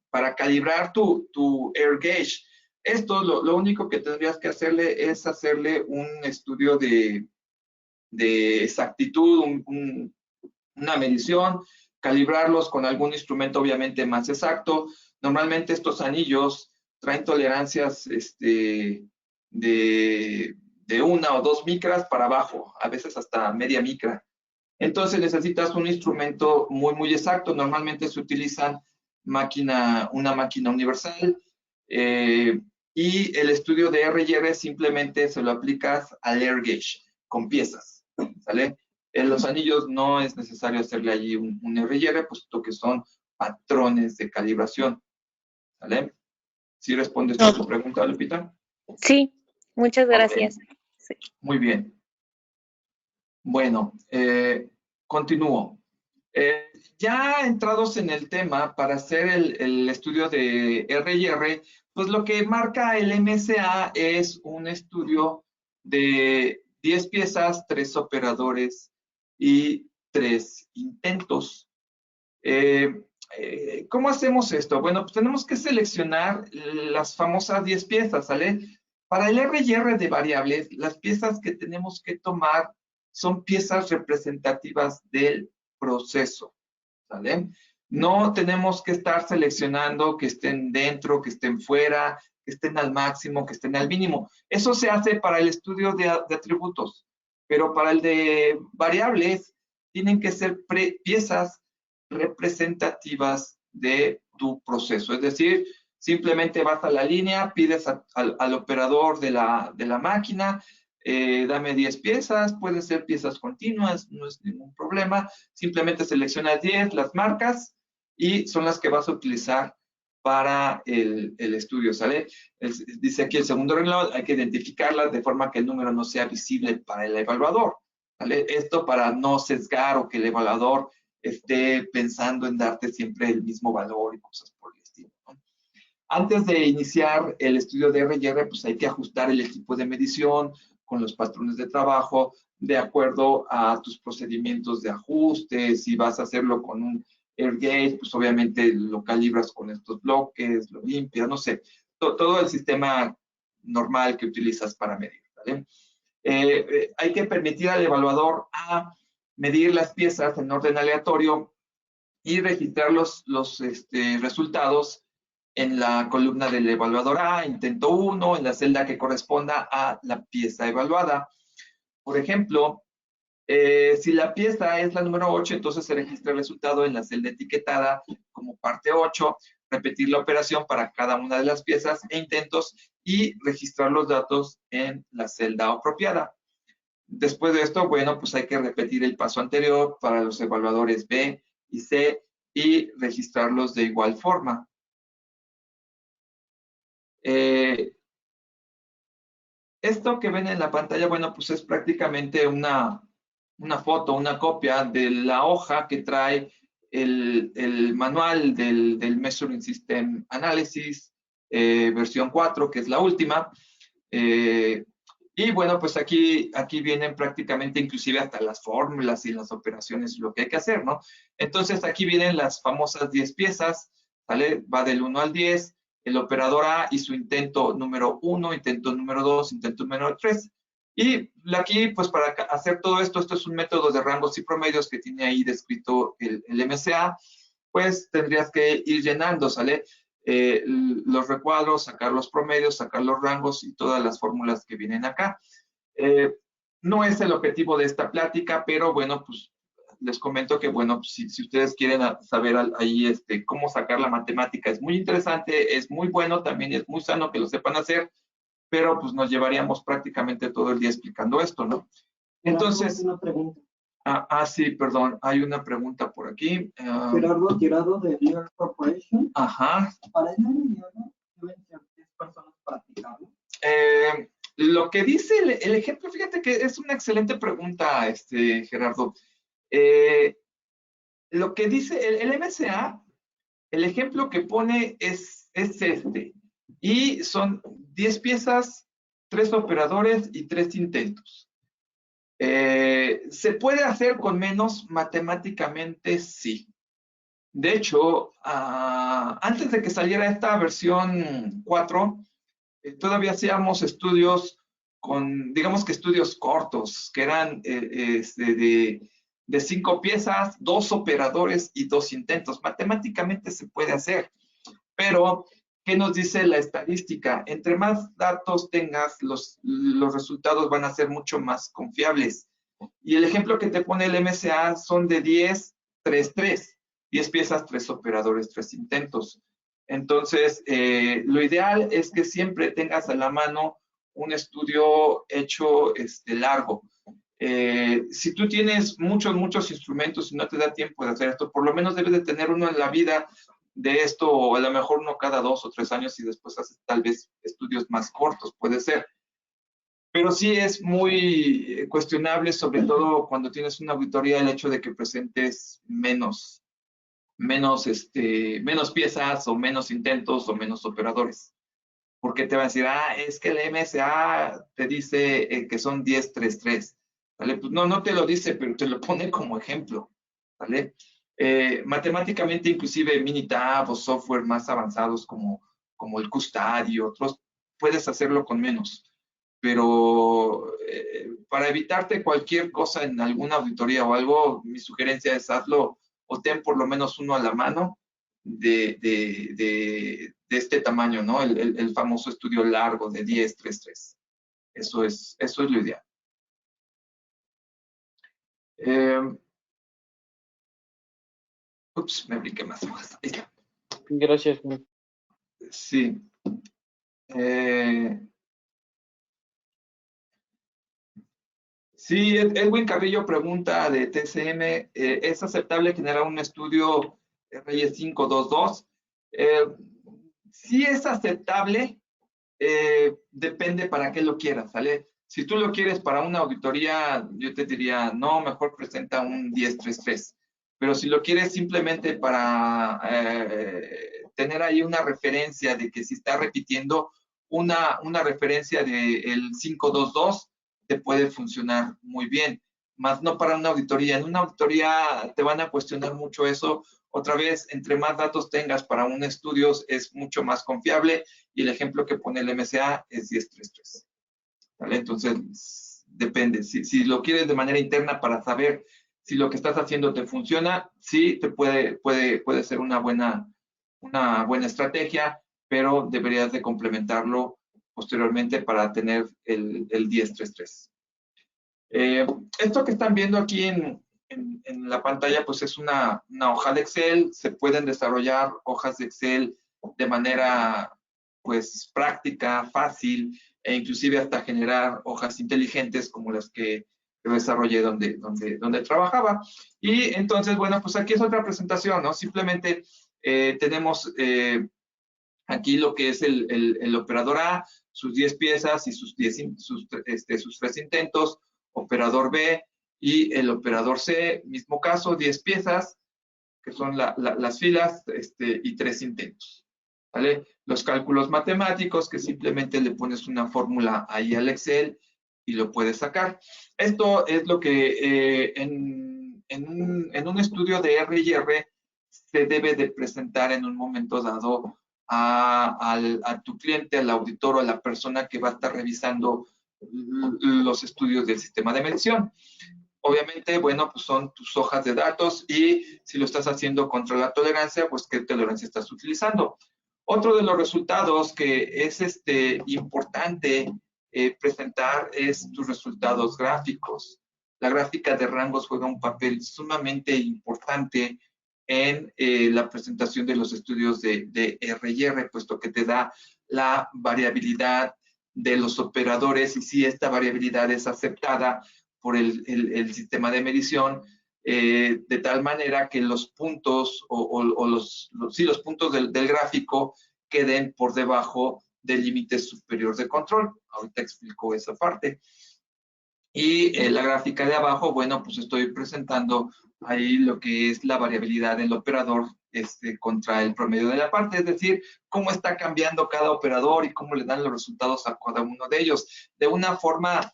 para calibrar tu air gauge. Esto lo único que tendrías que hacerle es hacerle un estudio de exactitud, una medición, calibrarlos con algún instrumento obviamente más exacto. Normalmente estos anillos traen tolerancias de 1 o 2 micras para abajo, a veces hasta media micra. Entonces necesitas un instrumento muy, muy exacto. Normalmente se utilizan una máquina universal y el estudio de R&R simplemente se lo aplicas al air gauge con piezas, ¿sale? En los anillos no es necesario hacerle allí un R&R, puesto que son patrones de calibración, ¿sale? ¿Sí respondes a tu pregunta, Lupita? Sí, muchas gracias. Okay. Sí. Muy bien. Bueno, continúo. Ya entrados en el tema, para hacer el estudio de R&R, pues lo que marca el MSA es un estudio de 10 piezas, 3 operadores y 3 intentos. ¿Cómo hacemos esto? Bueno, pues tenemos que seleccionar las famosas 10 piezas, ¿sale? Para el R&R de variables, las piezas que tenemos que tomar son piezas representativas del proceso, ¿sale? No tenemos que estar seleccionando que estén dentro, que estén fuera, que estén al máximo, que estén al mínimo. Eso se hace para el estudio de atributos, pero para el de variables tienen que ser piezas representativas de tu proceso. Es decir, simplemente vas a la línea, pides al operador de la máquina, dame 10 piezas, pueden ser piezas continuas, no es ningún problema. Simplemente seleccionas 10, las marcas y son las que vas a utilizar para el estudio, ¿sale? Dice aquí el segundo renglón, hay que identificarlas de forma que el número no sea visible para el evaluador, ¿vale? Esto para no sesgar o que el evaluador esté pensando en darte siempre el mismo valor y cosas por el estilo, ¿no? Antes de iniciar el estudio de R&R, pues hay que ajustar el equipo de medición con los patrones de trabajo de acuerdo a tus procedimientos de ajuste. Si vas a hacerlo con un air gauge, pues obviamente lo calibras con estos bloques, lo limpias, no sé, todo el sistema normal que utilizas para medir, ¿vale? Hay que permitir al evaluador a medir las piezas en orden aleatorio y registrar los resultados en la columna del evaluador A, intento 1, en la celda que corresponda a la pieza evaluada. Por ejemplo, si la pieza es la número 8, entonces se registra el resultado en la celda etiquetada como parte 8, repetir la operación para cada una de las piezas e intentos y registrar los datos en la celda apropiada. Después de esto, bueno, pues hay que repetir el paso anterior para los evaluadores B y C y registrarlos de igual forma. Esto que ven en la pantalla, bueno, pues es prácticamente una foto, una copia de la hoja que trae el manual del Measuring System Analysis, versión 4, que es la última. Y bueno, pues aquí vienen prácticamente inclusive hasta las fórmulas y las operaciones, lo que hay que hacer, ¿no? Entonces aquí vienen las famosas 10 piezas, ¿vale? Va del 1 al 10, el operador A y su intento número 1, intento número 2, intento número 3. Y aquí, pues para hacer todo esto, esto es un método de rangos y promedios que tiene ahí descrito el MSA, pues tendrías que ir llenando, ¿sale? Los recuadros, sacar los promedios, sacar los rangos y todas las fórmulas que vienen acá. No es el objetivo de esta plática, pero bueno, pues les comento que, bueno, pues, si ustedes quieren saber ahí cómo sacar la matemática, es muy interesante, es muy bueno, también es muy sano que lo sepan hacer, pero pues nos llevaríamos prácticamente todo el día explicando esto, ¿no? Entonces, una pregunta. Sí, perdón, hay una pregunta por aquí. Gerardo Tirado de Lear Corporation. Ajá. Para el R&R deben ser 10 personas para aplicarlo. Lo que dice el ejemplo, fíjate que es una excelente pregunta, Gerardo. Lo que dice el MSA, el ejemplo que pone es este. Y son 10 piezas, 3 operadores y 3 intentos. ¿Se puede hacer con menos? Matemáticamente sí. De hecho, antes de que saliera esta versión 4, todavía hacíamos estudios digamos que estudios cortos, que eran de 5 piezas, 2 operadores y 2 intentos. Matemáticamente se puede hacer, pero ¿qué nos dice la estadística? Entre más datos tengas, los resultados van a ser mucho más confiables. Y el ejemplo que te pone el MSA son de 10, 3, 3. 10 piezas, 3 operadores, 3 intentos. Entonces, lo ideal es que siempre tengas a la mano un estudio hecho largo. Si tú tienes muchos instrumentos y no te da tiempo de hacer esto, por lo menos debes de tener uno en la vida de esto, o a lo mejor uno cada 2 o 3 años y después haces tal vez estudios más cortos, puede ser. Pero sí es muy cuestionable, sobre todo cuando tienes una auditoría, el hecho de que presentes menos piezas o menos intentos o menos operadores. Porque te va a decir, es que el MSA te dice que son 10, 3, 3. ¿Vale? Pues no te lo dice, pero te lo pone como ejemplo. ¿Vale? Matemáticamente, inclusive Minitab o software más avanzados como el Custad y otros, puedes hacerlo con menos. Pero para evitarte cualquier cosa en alguna auditoría o algo, mi sugerencia es hazlo o ten por lo menos uno a la mano de este tamaño, ¿no? El famoso estudio largo de 10, 3, 3. Eso es lo ideal. Ups, me brinqué más hojas. Ahí está. Gracias. Sí. Sí, Edwin Carrillo pregunta de TCM, ¿es aceptable generar un estudio RY 522? Sí es aceptable, depende para qué lo quieras, ¿sale? Si tú lo quieres para una auditoría, yo te diría, no, mejor presenta un 1033. Pero si lo quieres simplemente para tener ahí una referencia de que si está repitiendo, una referencia del 522 te puede funcionar muy bien, más no para una auditoría. En una auditoría te van a cuestionar mucho eso. Otra vez, entre más datos tengas para un estudio es mucho más confiable, y el ejemplo que pone el MSA es 1033. ¿Vale? Entonces, depende. Si lo quieres de manera interna para saber si lo que estás haciendo te funciona, sí, te puede ser una buena estrategia, pero deberías de complementarlo posteriormente para tener el 1033. Esto que están viendo aquí en la pantalla, pues es una hoja de Excel. Se pueden desarrollar hojas de Excel de manera, pues, práctica, fácil, e inclusive hasta generar hojas inteligentes como las que yo desarrollé donde trabajaba. Y entonces, bueno, pues aquí es otra presentación, ¿no? Simplemente tenemos aquí lo que es el operador A, sus 10 piezas y sus 3 intentos, operador B y el operador C, mismo caso, 10 piezas, que son las filas, y 3 intentos. ¿Vale? Los cálculos matemáticos, que simplemente le pones una fórmula ahí al Excel y lo puedes sacar. Esto es lo que en un estudio de R&R se debe de presentar en un momento dado a tu cliente, al auditor o a la persona que va a estar revisando los estudios del sistema de medición. Obviamente, bueno, pues son tus hojas de datos, y si lo estás haciendo contra la tolerancia, pues qué tolerancia estás utilizando. Otro de los resultados que es importante presentar es tus resultados gráficos. La gráfica de rangos juega un papel sumamente importante en la presentación de los estudios de R&R, puesto que te da la variabilidad de los operadores, y si esta variabilidad es aceptada por el sistema de medición, de tal manera que los puntos los puntos del gráfico queden por debajo del límite superior de control. Ahorita explico esa parte. Y la gráfica de abajo, bueno, pues estoy presentando ahí lo que es la variabilidad del operador contra el promedio de la parte, es decir, cómo está cambiando cada operador y cómo le dan los resultados a cada uno de ellos. De una forma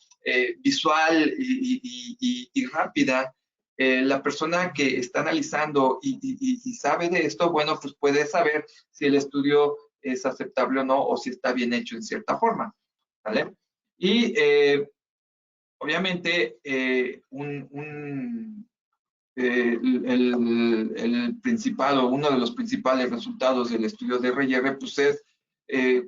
visual y rápida, la persona que está analizando y sabe de esto, bueno, pues puede saber si el estudio es aceptable o no, o si está bien hecho en cierta forma, ¿vale? Y obviamente, el principal o uno de los principales resultados del estudio de R&R, pues es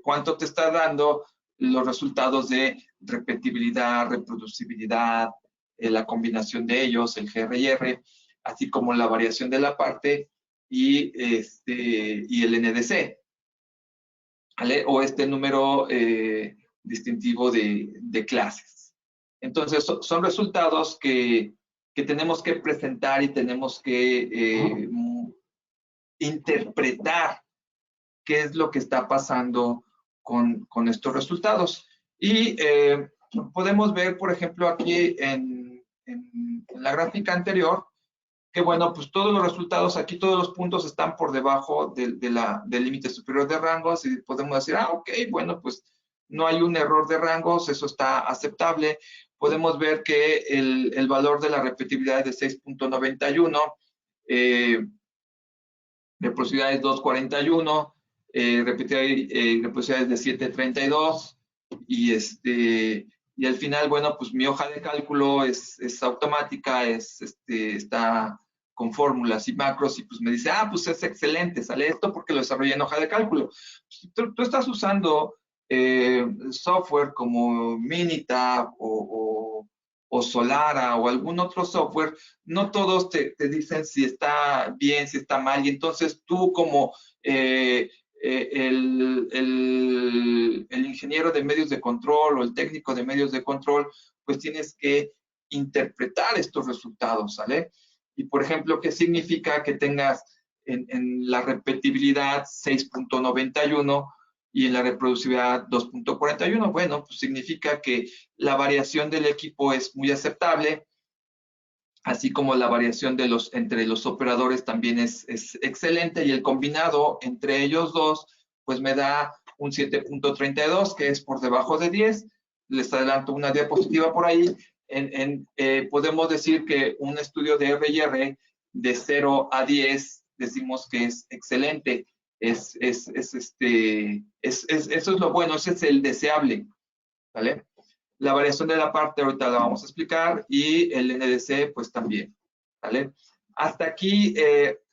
cuánto te está dando los resultados de repetibilidad, reproducibilidad, la combinación de ellos, el GR-R, así como la variación de la parte y el NDC, ¿vale? O este número distintivo de clases. Entonces, son resultados que tenemos que presentar y tenemos que interpretar qué es lo que está pasando con estos resultados. Y podemos ver, por ejemplo, aquí en la gráfica anterior, que bueno, pues todos los resultados, aquí todos los puntos están por debajo del límite superior de rangos y podemos decir, ok, bueno, pues no hay un error de rangos, eso está aceptable. Podemos ver que el valor de la repetibilidad es de 6.91, reproducibilidad es 2.41, reproducibilidad es de 7.32 y al final, bueno, pues mi hoja de cálculo es automática, está con fórmulas y macros y pues me dice, pues es excelente, sale esto porque lo desarrollé en hoja de cálculo. Si tú estás usando software como Minitab o Solara o algún otro software, no todos te dicen si está bien, si está mal, y entonces tú como el ingeniero de medios de control o el técnico de medios de control, pues tienes que interpretar estos resultados, ¿sale? Y por ejemplo, ¿qué significa que tengas en la repetibilidad 6.91 y en la reproducibilidad 2.41? Bueno, pues significa que la variación del equipo es muy aceptable, así como la variación entre los operadores también es excelente, y el combinado entre ellos dos, pues me da un 7.32, que es por debajo de 10. Les adelanto una diapositiva por ahí. Podemos decir que un estudio de R&R de 0 a 10 decimos que es excelente. Eso es lo bueno, ese es el deseable, ¿vale? La variación de la parte ahorita la vamos a explicar y el NDC pues también, ¿vale? Hasta aquí,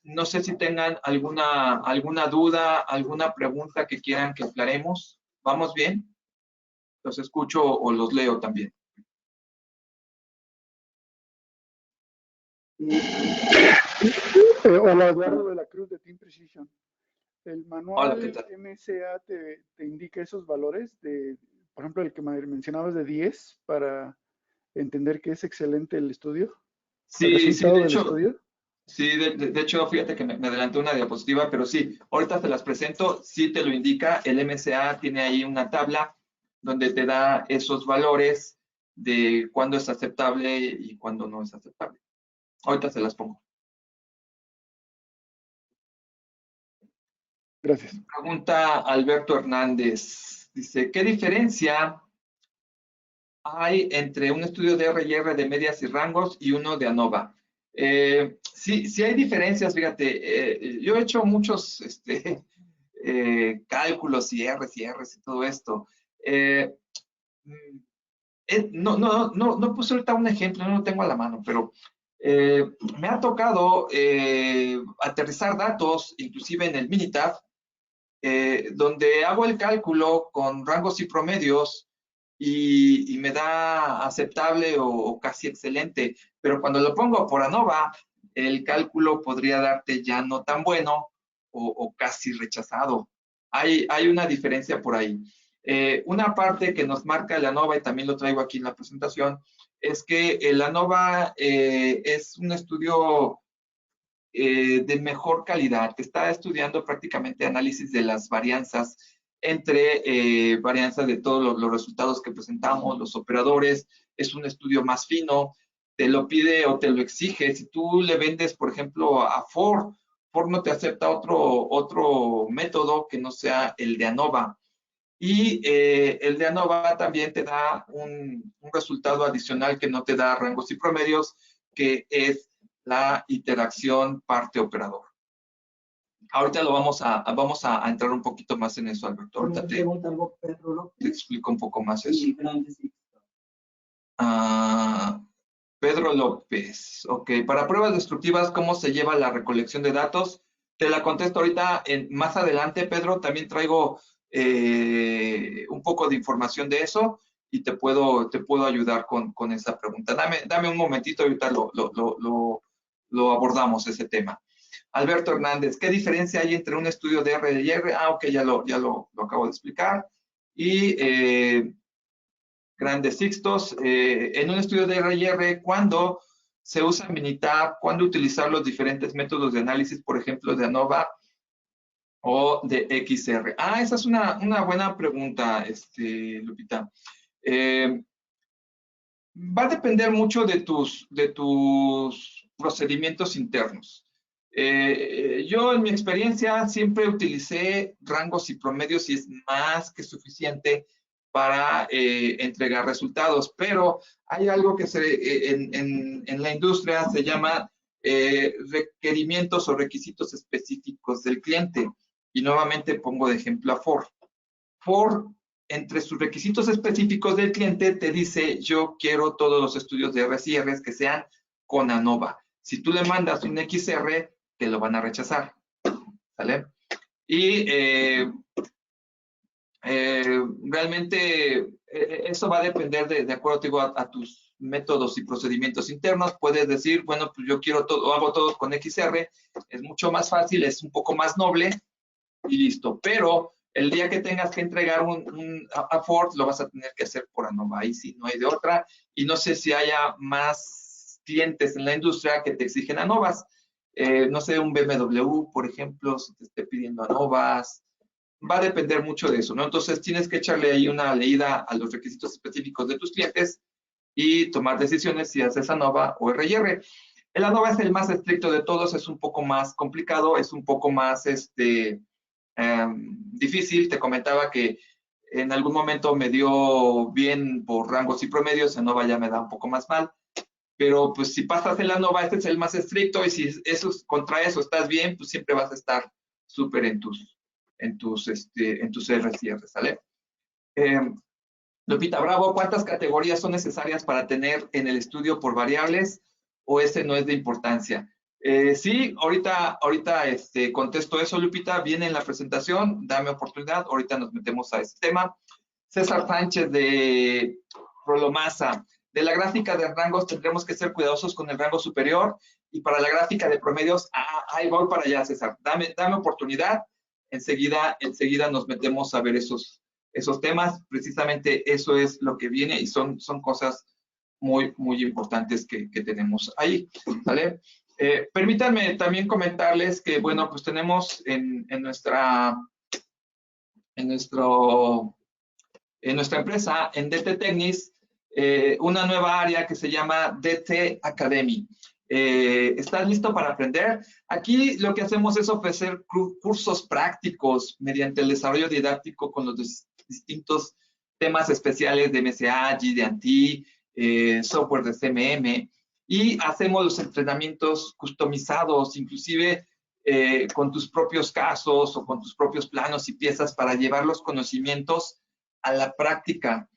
no sé si tengan alguna duda, alguna pregunta que quieran que aclaremos. ¿Vamos bien? ¿Los escucho o los leo también? Hola, Eduardo de la Cruz de Team Precision. El manual Hola, ¿qué tal? MSA te indica esos valores por ejemplo, el que mencionabas de 10 para entender que es excelente el estudio. Sí, ¿El resultado de del hecho, estudio? sí, de hecho, fíjate que me adelanté una diapositiva, pero sí, ahorita te las presento, sí te lo indica, el MSA tiene ahí una tabla donde te da esos valores de cuándo es aceptable y cuándo no es aceptable. Ahorita se las pongo. Gracias. Pregunta Alberto Hernández. Dice, ¿qué diferencia hay entre un estudio de R&R de medias y rangos y uno de ANOVA? Sí hay diferencias, fíjate. Yo he hecho muchos cálculos y R's y todo esto. No puse ahorita un ejemplo, no lo tengo a la mano, pero me ha tocado aterrizar datos, inclusive en el Minitab, donde hago el cálculo con rangos y promedios y me da aceptable o casi excelente, pero cuando lo pongo por ANOVA, el cálculo podría darte ya no tan bueno o casi rechazado. Hay una diferencia por ahí. Una parte que nos marca el ANOVA, y también lo traigo aquí en la presentación, es que el ANOVA es un estudio de mejor calidad, que está estudiando prácticamente análisis de las varianzas entre varianzas de todos los resultados que presentamos, los operadores. Es un estudio más fino, te lo pide o te lo exige. Si tú le vendes, por ejemplo, a Ford no te acepta otro método que no sea el de ANOVA. Y el de ANOVA también te da un resultado adicional que no te da rangos y promedios, que es la interacción parte-operador. Ahorita vamos a entrar un poquito más en eso, Alberto. Ahorita te explico un poco más eso. Pedro López. Ok, para pruebas destructivas, ¿cómo se lleva la recolección de datos? Te la contesto ahorita más adelante, Pedro. También traigo un poco de información de eso. y te puedo ayudar con esa pregunta. Dame un momentito, ahorita lo abordamos ese tema. Alberto Hernández, ¿qué diferencia hay entre un estudio de R y R? Ah, ok, ya lo acabo de explicar. Y Grandes Sixtos, en un estudio de R y R, ¿cuándo se usa Minitab? ¿Cuándo utilizar los diferentes métodos de análisis, por ejemplo, de ANOVA o de XR? Ah, esa es una buena pregunta, Lupita. Va a depender mucho de tus procedimientos internos. Yo en mi experiencia siempre utilicé rangos y promedios y es más que suficiente para entregar resultados, pero hay algo que en la industria se llama requerimientos o requisitos específicos del cliente. Y nuevamente pongo de ejemplo a Ford. Ford, entre sus requisitos específicos del cliente, te dice, yo quiero todos los estudios de Rs y Rs que sean con ANOVA. Si tú le mandas un XR, te lo van a rechazar. ¿Sale? Y realmente eso va a depender de acuerdo digo, a tus métodos y procedimientos internos. Puedes decir, bueno, pues yo quiero todo, hago todo con XR, es mucho más fácil, es un poco más noble y listo. Pero el día que tengas que entregar a Ford, lo vas a tener que hacer por ANOVA. Ahí sí, no hay de otra. Y no sé si haya más clientes en la industria que te exigen ANOVAs. No sé, un BMW, por ejemplo, si te esté pidiendo ANOVAs. Va a depender mucho de eso, ¿no? Entonces, tienes que echarle ahí una leída a los requisitos específicos de tus clientes y tomar decisiones si haces ANOVA o R&R. El ANOVA es el más estricto de todos, es un poco más complicado, es un poco más difícil. Te comentaba que en algún momento me dio bien por rangos y promedios, ANOVA ya me da un poco más mal, pero pues si pasas el ANOVA, este es el más estricto y si contra eso estás bien, pues siempre vas a estar súper en tus Rs y Rs, ¿sale? Lupita Bravo, ¿cuántas categorías son necesarias para tener en el estudio por variables o ese no es de importancia? Sí, ahorita contesto eso, Lupita, viene en la presentación, dame oportunidad, ahorita nos metemos a ese tema. César Sánchez de Rolomasa, de la gráfica de rangos tendremos que ser cuidadosos con el rango superior y para la gráfica de promedios, ahí voy para allá, César, dame oportunidad, enseguida nos metemos a ver esos temas, precisamente eso es lo que viene y son cosas muy, muy importantes que tenemos ahí, ¿vale? Permítanme también comentarles que, bueno, pues tenemos en nuestra empresa, en DT Technics, una nueva área que se llama DT Academy. ¿Estás listo para aprender? Aquí lo que hacemos es ofrecer cursos prácticos mediante el desarrollo didáctico con los distintos temas especiales de MSA, GD&T, software de CMM, y hacemos los entrenamientos customizados, inclusive con tus propios casos o con tus propios planos y piezas para llevar los conocimientos a la práctica,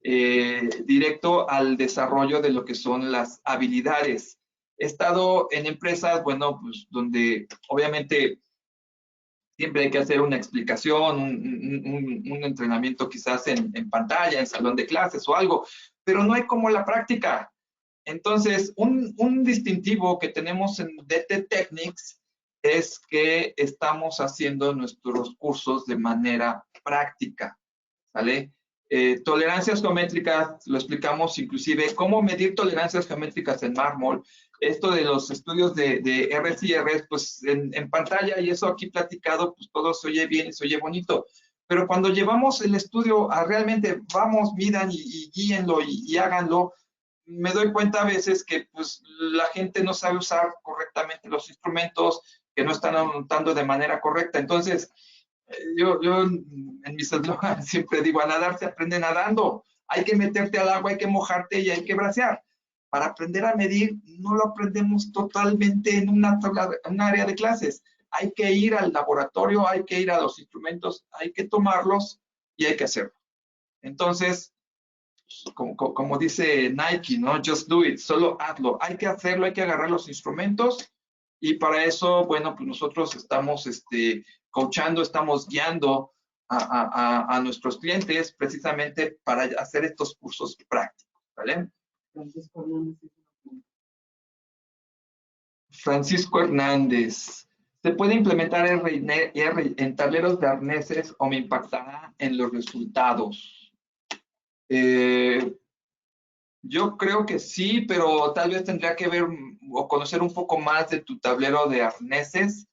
directo al desarrollo de lo que son las habilidades. He estado en empresas, bueno, pues donde obviamente siempre hay que hacer una explicación, un entrenamiento quizás en pantalla, en salón de clases o algo, pero no hay como la práctica. Entonces, un distintivo que tenemos en DT Technics es que estamos haciendo nuestros cursos de manera práctica, ¿vale? Tolerancias geométricas, lo explicamos inclusive, cómo medir tolerancias geométricas en mármol. Esto de los estudios de Rs y Rs, pues en pantalla y eso aquí platicado, pues todo se oye bien y se oye bonito. Pero cuando llevamos el estudio a realmente, vamos, midan y guíenlo y háganlo, me doy cuenta a veces que pues la gente no sabe usar correctamente los instrumentos, que no están anotando de manera correcta. Entonces, yo en mis eslogans siempre digo, a nadar se aprende nadando. Hay que meterte al agua, hay que mojarte y hay que bracear. Para aprender a medir, no lo aprendemos totalmente en un área de clases. Hay que ir al laboratorio, hay que ir a los instrumentos, hay que tomarlos y hay que hacerlo. Entonces, como dice Nike, ¿no? Just do it, solo hazlo. Hay que hacerlo, hay que agarrar los instrumentos y para eso, bueno, pues nosotros estamos coachando, estamos guiando a nuestros clientes precisamente para hacer estos cursos prácticos, ¿vale? Francisco Hernández. ¿Se puede implementar R en tableros de arneses o me impactará en los resultados? Yo creo que sí, pero tal vez tendría que ver o conocer un poco más de tu tablero de arneses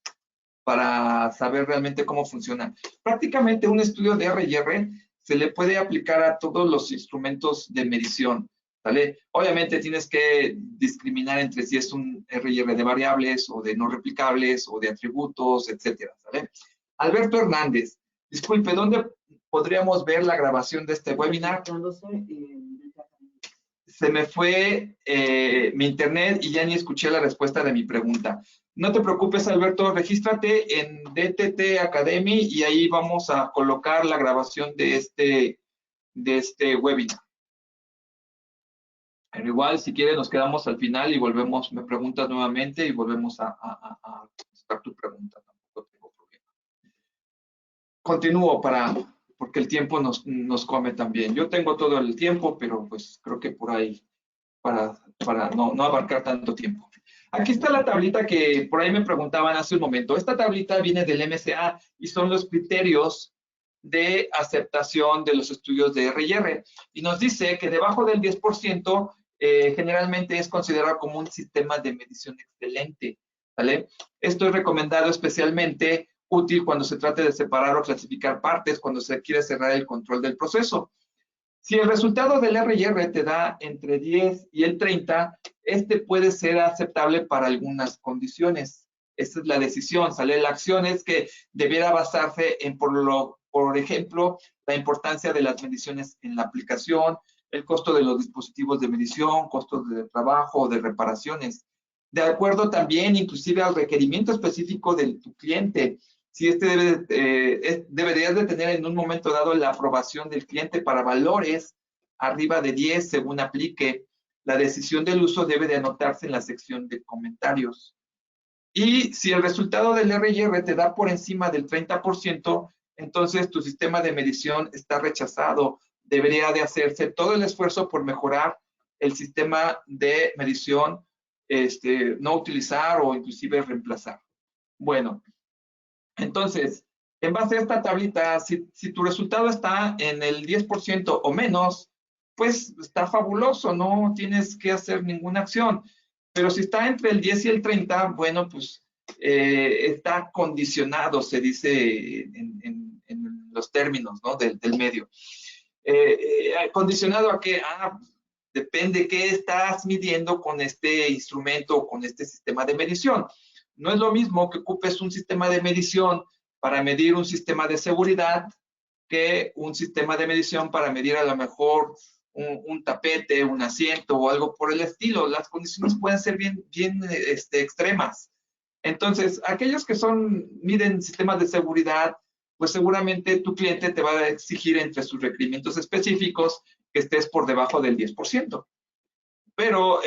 para saber realmente cómo funciona. Prácticamente un estudio de R&R se le puede aplicar a todos los instrumentos de medición, ¿vale? Obviamente tienes que discriminar entre si es un R&R de variables o de no replicables o de atributos, etcétera, ¿vale? Alberto Hernández, disculpe, ¿dónde podríamos ver la grabación de este webinar? Se me fue mi internet y ya ni escuché la respuesta de mi pregunta. No te preocupes, Alberto, regístrate en DTT Academy y ahí vamos a colocar la grabación de este webinar. Pero igual, si quieres, nos quedamos al final y volvemos, me preguntas nuevamente y volvemos a contestar tu pregunta. Tampoco tengo problema. Continúo porque el tiempo nos come también. Yo tengo todo el tiempo, pero pues creo que por ahí, para no abarcar tanto tiempo. Aquí está la tablita que por ahí me preguntaban hace un momento. Esta tablita viene del MCA y son los criterios de aceptación de los estudios de R&R. Y nos dice que debajo del 10% generalmente es considerado como un sistema de medición excelente, ¿vale? Esto es recomendado especialmente útil cuando se trate de separar o clasificar partes, cuando se quiere cerrar el control del proceso. Si el resultado del R&R te da entre 10 y el 30, este puede ser aceptable para algunas condiciones. Esta es la decisión, ¿sale? La acción es que debiera basarse en, por ejemplo, la importancia de las mediciones en la aplicación, el costo de los dispositivos de medición, costos de trabajo o de reparaciones. De acuerdo también, inclusive, al requerimiento específico de tu cliente. Si deberías de tener en un momento dado la aprobación del cliente para valores arriba de 10 según aplique. La decisión del uso debe de anotarse en la sección de comentarios. Y si el resultado del R&R te da por encima del 30%, entonces tu sistema de medición está rechazado. Debería de hacerse todo el esfuerzo por mejorar el sistema de medición, no utilizar o inclusive reemplazar. Bueno, entonces, en base a esta tablita, si tu resultado está en el 10% o menos, pues está fabuloso, no tienes que hacer ninguna acción. Pero si está entre el 10 y el 30, bueno, pues está condicionado, se dice en los términos, ¿no? del medio. ¿Condicionado a qué? Depende qué estás midiendo con este instrumento o con este sistema de medición. No es lo mismo que ocupes un sistema de medición para medir un sistema de seguridad que un sistema de medición para medir a lo mejor un tapete, un asiento o algo por el estilo. Las condiciones pueden ser bien extremas. Entonces, aquellos que miden sistemas de seguridad, pues seguramente tu cliente te va a exigir entre sus requerimientos específicos que estés por debajo del 10%. Pero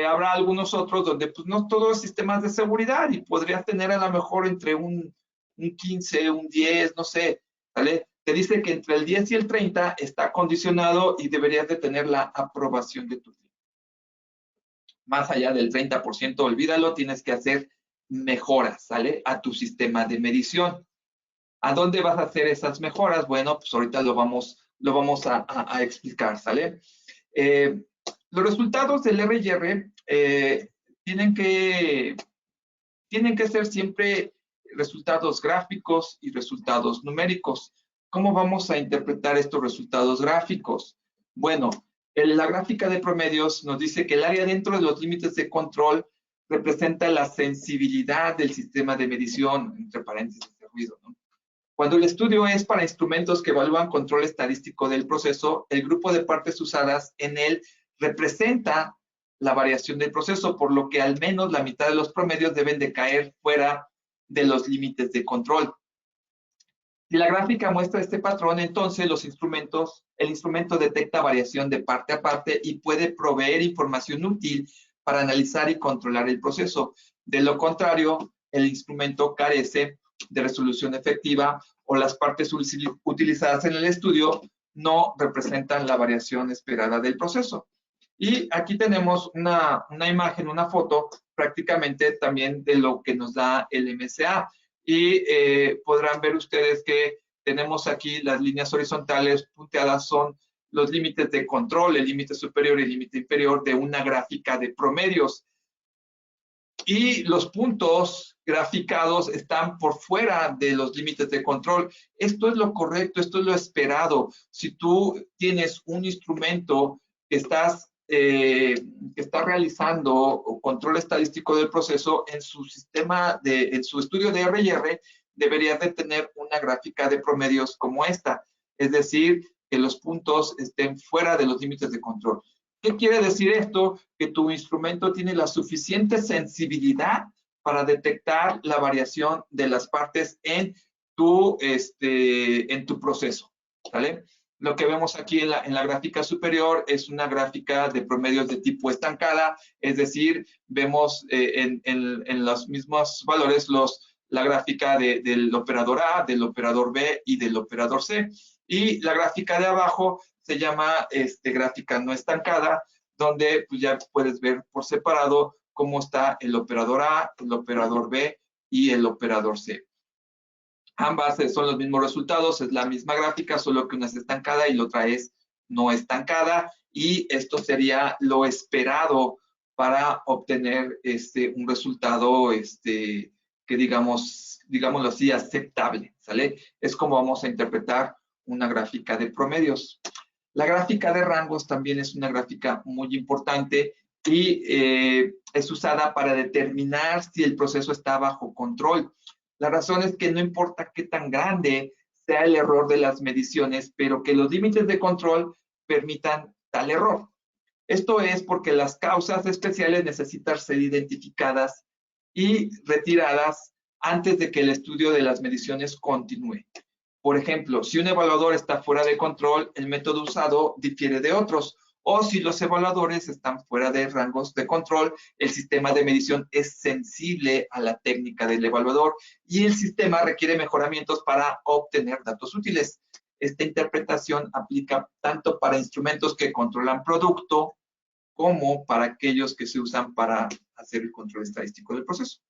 habrá algunos otros donde pues no todo es sistemas de seguridad y podrías tener a lo mejor entre un 15, un 10, no sé, ¿vale? Te dice que entre el 10 y el 30 está condicionado y deberías de tener la aprobación de tu cliente. Más allá del 30%, olvídalo, tienes que hacer mejoras, ¿sale? A tu sistema de medición. ¿A dónde vas a hacer esas mejoras? Bueno, pues ahorita lo vamos a explicar, ¿sale? Los resultados del R&R tienen que ser siempre resultados gráficos y resultados numéricos. ¿Cómo vamos a interpretar estos resultados gráficos? Bueno, la gráfica de promedios nos dice que el área dentro de los límites de control representa la sensibilidad del sistema de medición, entre paréntesis de ruido, ¿no? Cuando el estudio es para instrumentos que evalúan control estadístico del proceso, el grupo de partes usadas en él representa la variación del proceso, por lo que al menos la mitad de los promedios deben de caer fuera de los límites de control. Si la gráfica muestra este patrón, entonces el instrumento detecta variación de parte a parte y puede proveer información útil para analizar y controlar el proceso. De lo contrario, el instrumento carece de resolución efectiva o las partes utilizadas en el estudio no representan la variación esperada del proceso. Y aquí tenemos una imagen, una foto prácticamente también de lo que nos da el MSA. Y podrán ver ustedes que tenemos aquí las líneas horizontales punteadas, son los límites de control, el límite superior y el límite inferior de una gráfica de promedios. Y los puntos graficados están por fuera de los límites de control. Esto es lo correcto, esto es lo esperado. Si tú tienes un instrumento que está realizando control estadístico del proceso en su sistema, en su estudio de R&R, deberías de tener una gráfica de promedios como esta. Es decir, que los puntos estén fuera de los límites de control. ¿Qué quiere decir esto? Que tu instrumento tiene la suficiente sensibilidad para detectar la variación de las partes en tu proceso, ¿vale? Lo que vemos aquí en la gráfica superior es una gráfica de promedios de tipo estancada, es decir, vemos en los mismos valores la gráfica del operador A, del operador B y del operador C. Y la gráfica de abajo se llama gráfica no estancada, donde pues, ya puedes ver por separado cómo está el operador A, el operador B y el operador C. Ambas son los mismos resultados, es la misma gráfica, solo que una es estancada y la otra es no estancada. Y esto sería lo esperado para obtener un resultado que digámoslo así, aceptable, ¿sale? Es como vamos a interpretar una gráfica de promedios. La gráfica de rangos también es una gráfica muy importante y es usada para determinar si el proceso está bajo control. La razón es que no importa qué tan grande sea el error de las mediciones, pero que los límites de control permitan tal error. Esto es porque las causas especiales necesitan ser identificadas y retiradas antes de que el estudio de las mediciones continúe. Por ejemplo, si un evaluador está fuera de control, el método usado difiere de otros. O si los evaluadores están fuera de rangos de control, el sistema de medición es sensible a la técnica del evaluador y el sistema requiere mejoramientos para obtener datos útiles. Esta interpretación aplica tanto para instrumentos que controlan producto como para aquellos que se usan para hacer el control estadístico del proceso.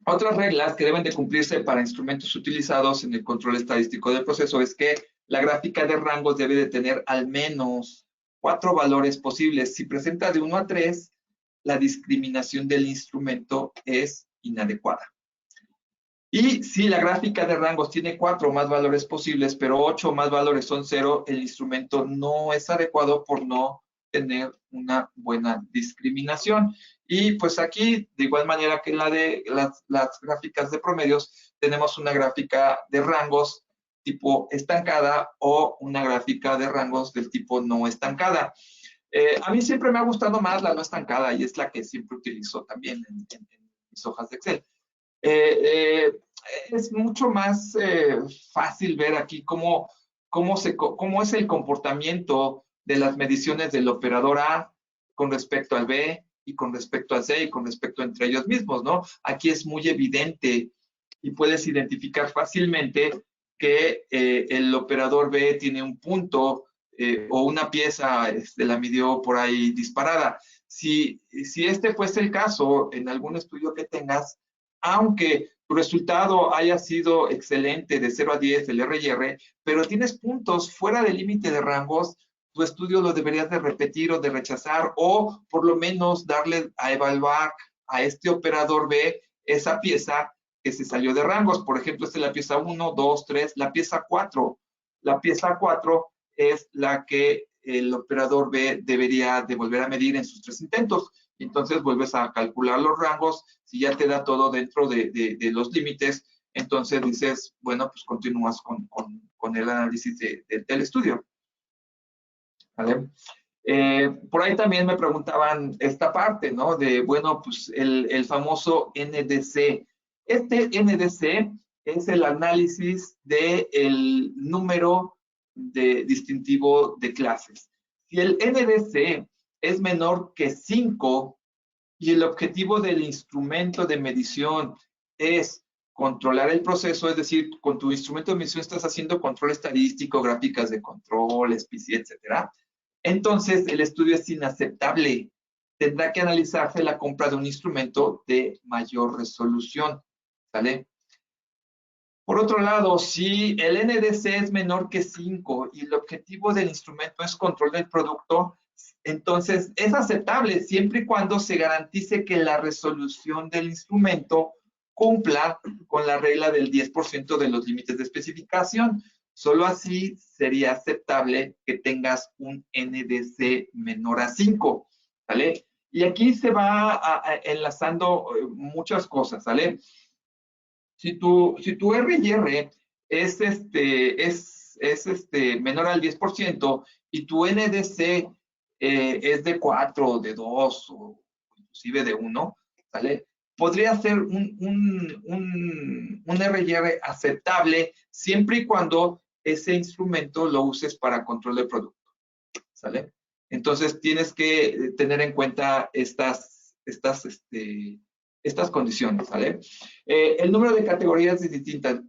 Otras reglas que deben de cumplirse para instrumentos utilizados en el control estadístico del proceso es que la gráfica de rangos debe de tener al menos 4 valores posibles. Si presenta de 1 a 3, la discriminación del instrumento es inadecuada. Y si la gráfica de rangos tiene 4 o más valores posibles, pero 8 o más valores son 0, el instrumento no es adecuado por no tener una buena discriminación. Y pues aquí, de igual manera que en la de las gráficas de promedios, tenemos una gráfica de rangos tipo estancada o una gráfica de rangos del tipo no estancada. A mí siempre me ha gustado más la no estancada y es la que siempre utilizo también en mis hojas de Excel. Es mucho más fácil ver aquí cómo es el comportamiento de las mediciones del operador A con respecto al B y con respecto al C y con respecto entre ellos mismos, ¿no? Aquí es muy evidente y puedes identificar fácilmente que el operador B tiene un punto o una pieza, la midió por ahí disparada. Si este fuese el caso en algún estudio que tengas, aunque tu resultado haya sido excelente de 0 a 10 el R&R, pero tienes puntos fuera del límite de rangos, tu estudio lo deberías de repetir o de rechazar o por lo menos darle a evaluar a este operador B esa pieza que se salió de rangos. Por ejemplo, esta es la pieza 1, 2, 3, la pieza 4. La pieza 4 es la que el operador B debería de volver a medir en sus 3 intentos. Entonces vuelves a calcular los rangos, si ya te da todo dentro de los límites, entonces dices, bueno, pues continúas con el análisis del estudio. ¿Vale? Por ahí también me preguntaban esta parte, ¿no? De, bueno, pues el famoso NDC. Este NDC es el análisis del número distintivo de clases. Si el NDC es menor que 5 y el objetivo del instrumento de medición es controlar el proceso, es decir, con tu instrumento de medición estás haciendo control estadístico, gráficas de control, SPC, etcétera. Entonces, el estudio es inaceptable. Tendrá que analizarse la compra de un instrumento de mayor resolución, ¿sale? Por otro lado, si el NDC es menor que 5 y el objetivo del instrumento es control del producto, entonces es aceptable siempre y cuando se garantice que la resolución del instrumento cumpla con la regla del 10% de los límites de especificación. Solo así sería aceptable que tengas un NDC menor a 5, ¿vale? Y aquí se va enlazando muchas cosas, ¿vale? Si tu R&R es menor al 10% y tu NDC es de 4, de 2 o inclusive de 1, ¿vale? Podría ser un R&R aceptable siempre y cuando ese instrumento lo uses para control de producto, ¿sale? Entonces tienes que tener en cuenta estas condiciones, ¿vale? El número de categorías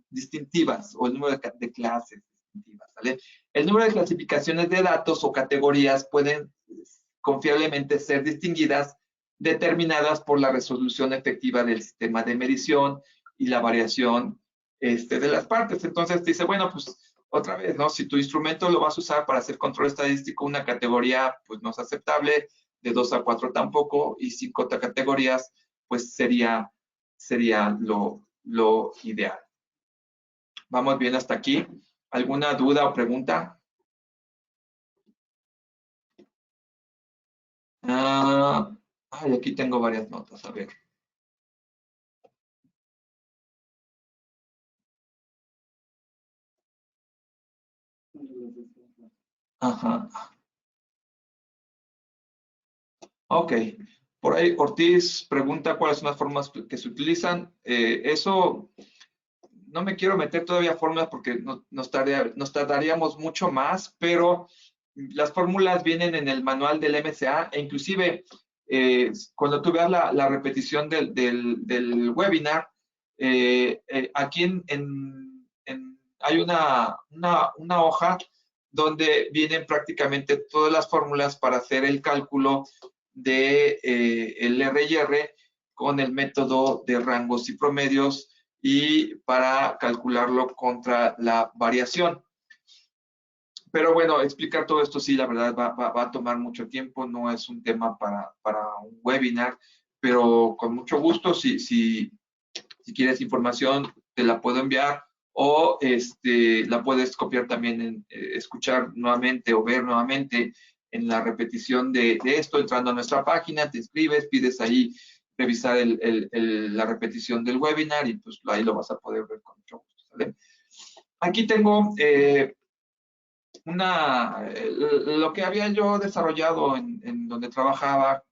distintivas o el número de clases distintivas, ¿vale? El número de clasificaciones de datos o categorías pueden confiablemente ser distinguidas, determinadas por la resolución efectiva del sistema de medición y la variación de las partes. Entonces te dice, bueno, pues otra vez, ¿no? Si tu instrumento lo vas a usar para hacer control estadístico, una categoría pues no es aceptable, de 2 a 4 tampoco, y 5 categorías pues sería lo ideal. ¿Vamos bien hasta aquí? ¿Alguna duda o pregunta? Aquí tengo varias notas, a ver. Ajá. Ok. Por ahí Ortiz pregunta cuáles son las formas que se utilizan. Eso no me quiero meter todavía a fórmulas porque nos tardaríamos mucho más, pero las fórmulas vienen en el manual del MCA e inclusive cuando tú veas la repetición del webinar, aquí hay una hoja donde vienen prácticamente todas las fórmulas para hacer el cálculo de el R&R con el método de rangos y promedios y para calcularlo contra la variación. Pero bueno, explicar todo esto sí, la verdad, va a tomar mucho tiempo, no es un tema para un webinar, pero con mucho gusto, si quieres información, te la puedo enviar o la puedes copiar también, escuchar nuevamente o ver nuevamente en la repetición de esto, entrando a nuestra página, te inscribes, pides ahí revisar la repetición del webinar y pues ahí lo vas a poder ver con mucho gusto, ¿vale? Aquí tengo lo que había yo desarrollado en donde trabajaba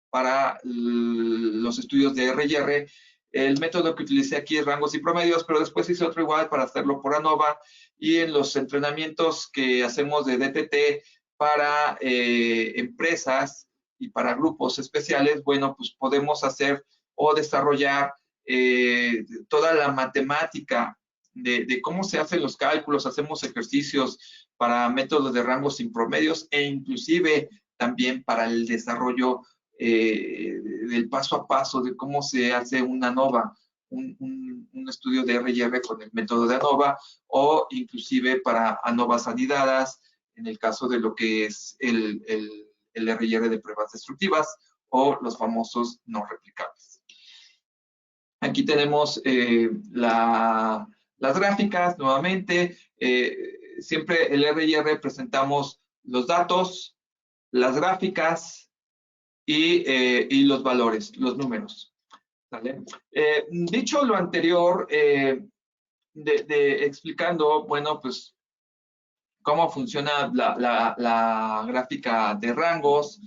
para los estudios de R&R. El método que utilicé aquí es rangos y promedios, pero después hice otro igual para hacerlo por ANOVA y en los entrenamientos que hacemos de DTT para empresas y para grupos especiales, bueno, pues podemos hacer o desarrollar toda la matemática de cómo se hacen los cálculos, hacemos ejercicios para métodos de rangos y promedios e inclusive también para el desarrollo del paso a paso de cómo se hace una ANOVA, un estudio de R&R con el método de ANOVA o inclusive para ANOVAs anidadas en el caso de lo que es el R&R de pruebas destructivas o los famosos no replicables. Aquí tenemos las gráficas nuevamente. Siempre el R&R presentamos los datos, las gráficas y los valores, los números. ¿Vale? Dicho lo anterior, explicando, bueno, pues cómo funciona la gráfica de rangos,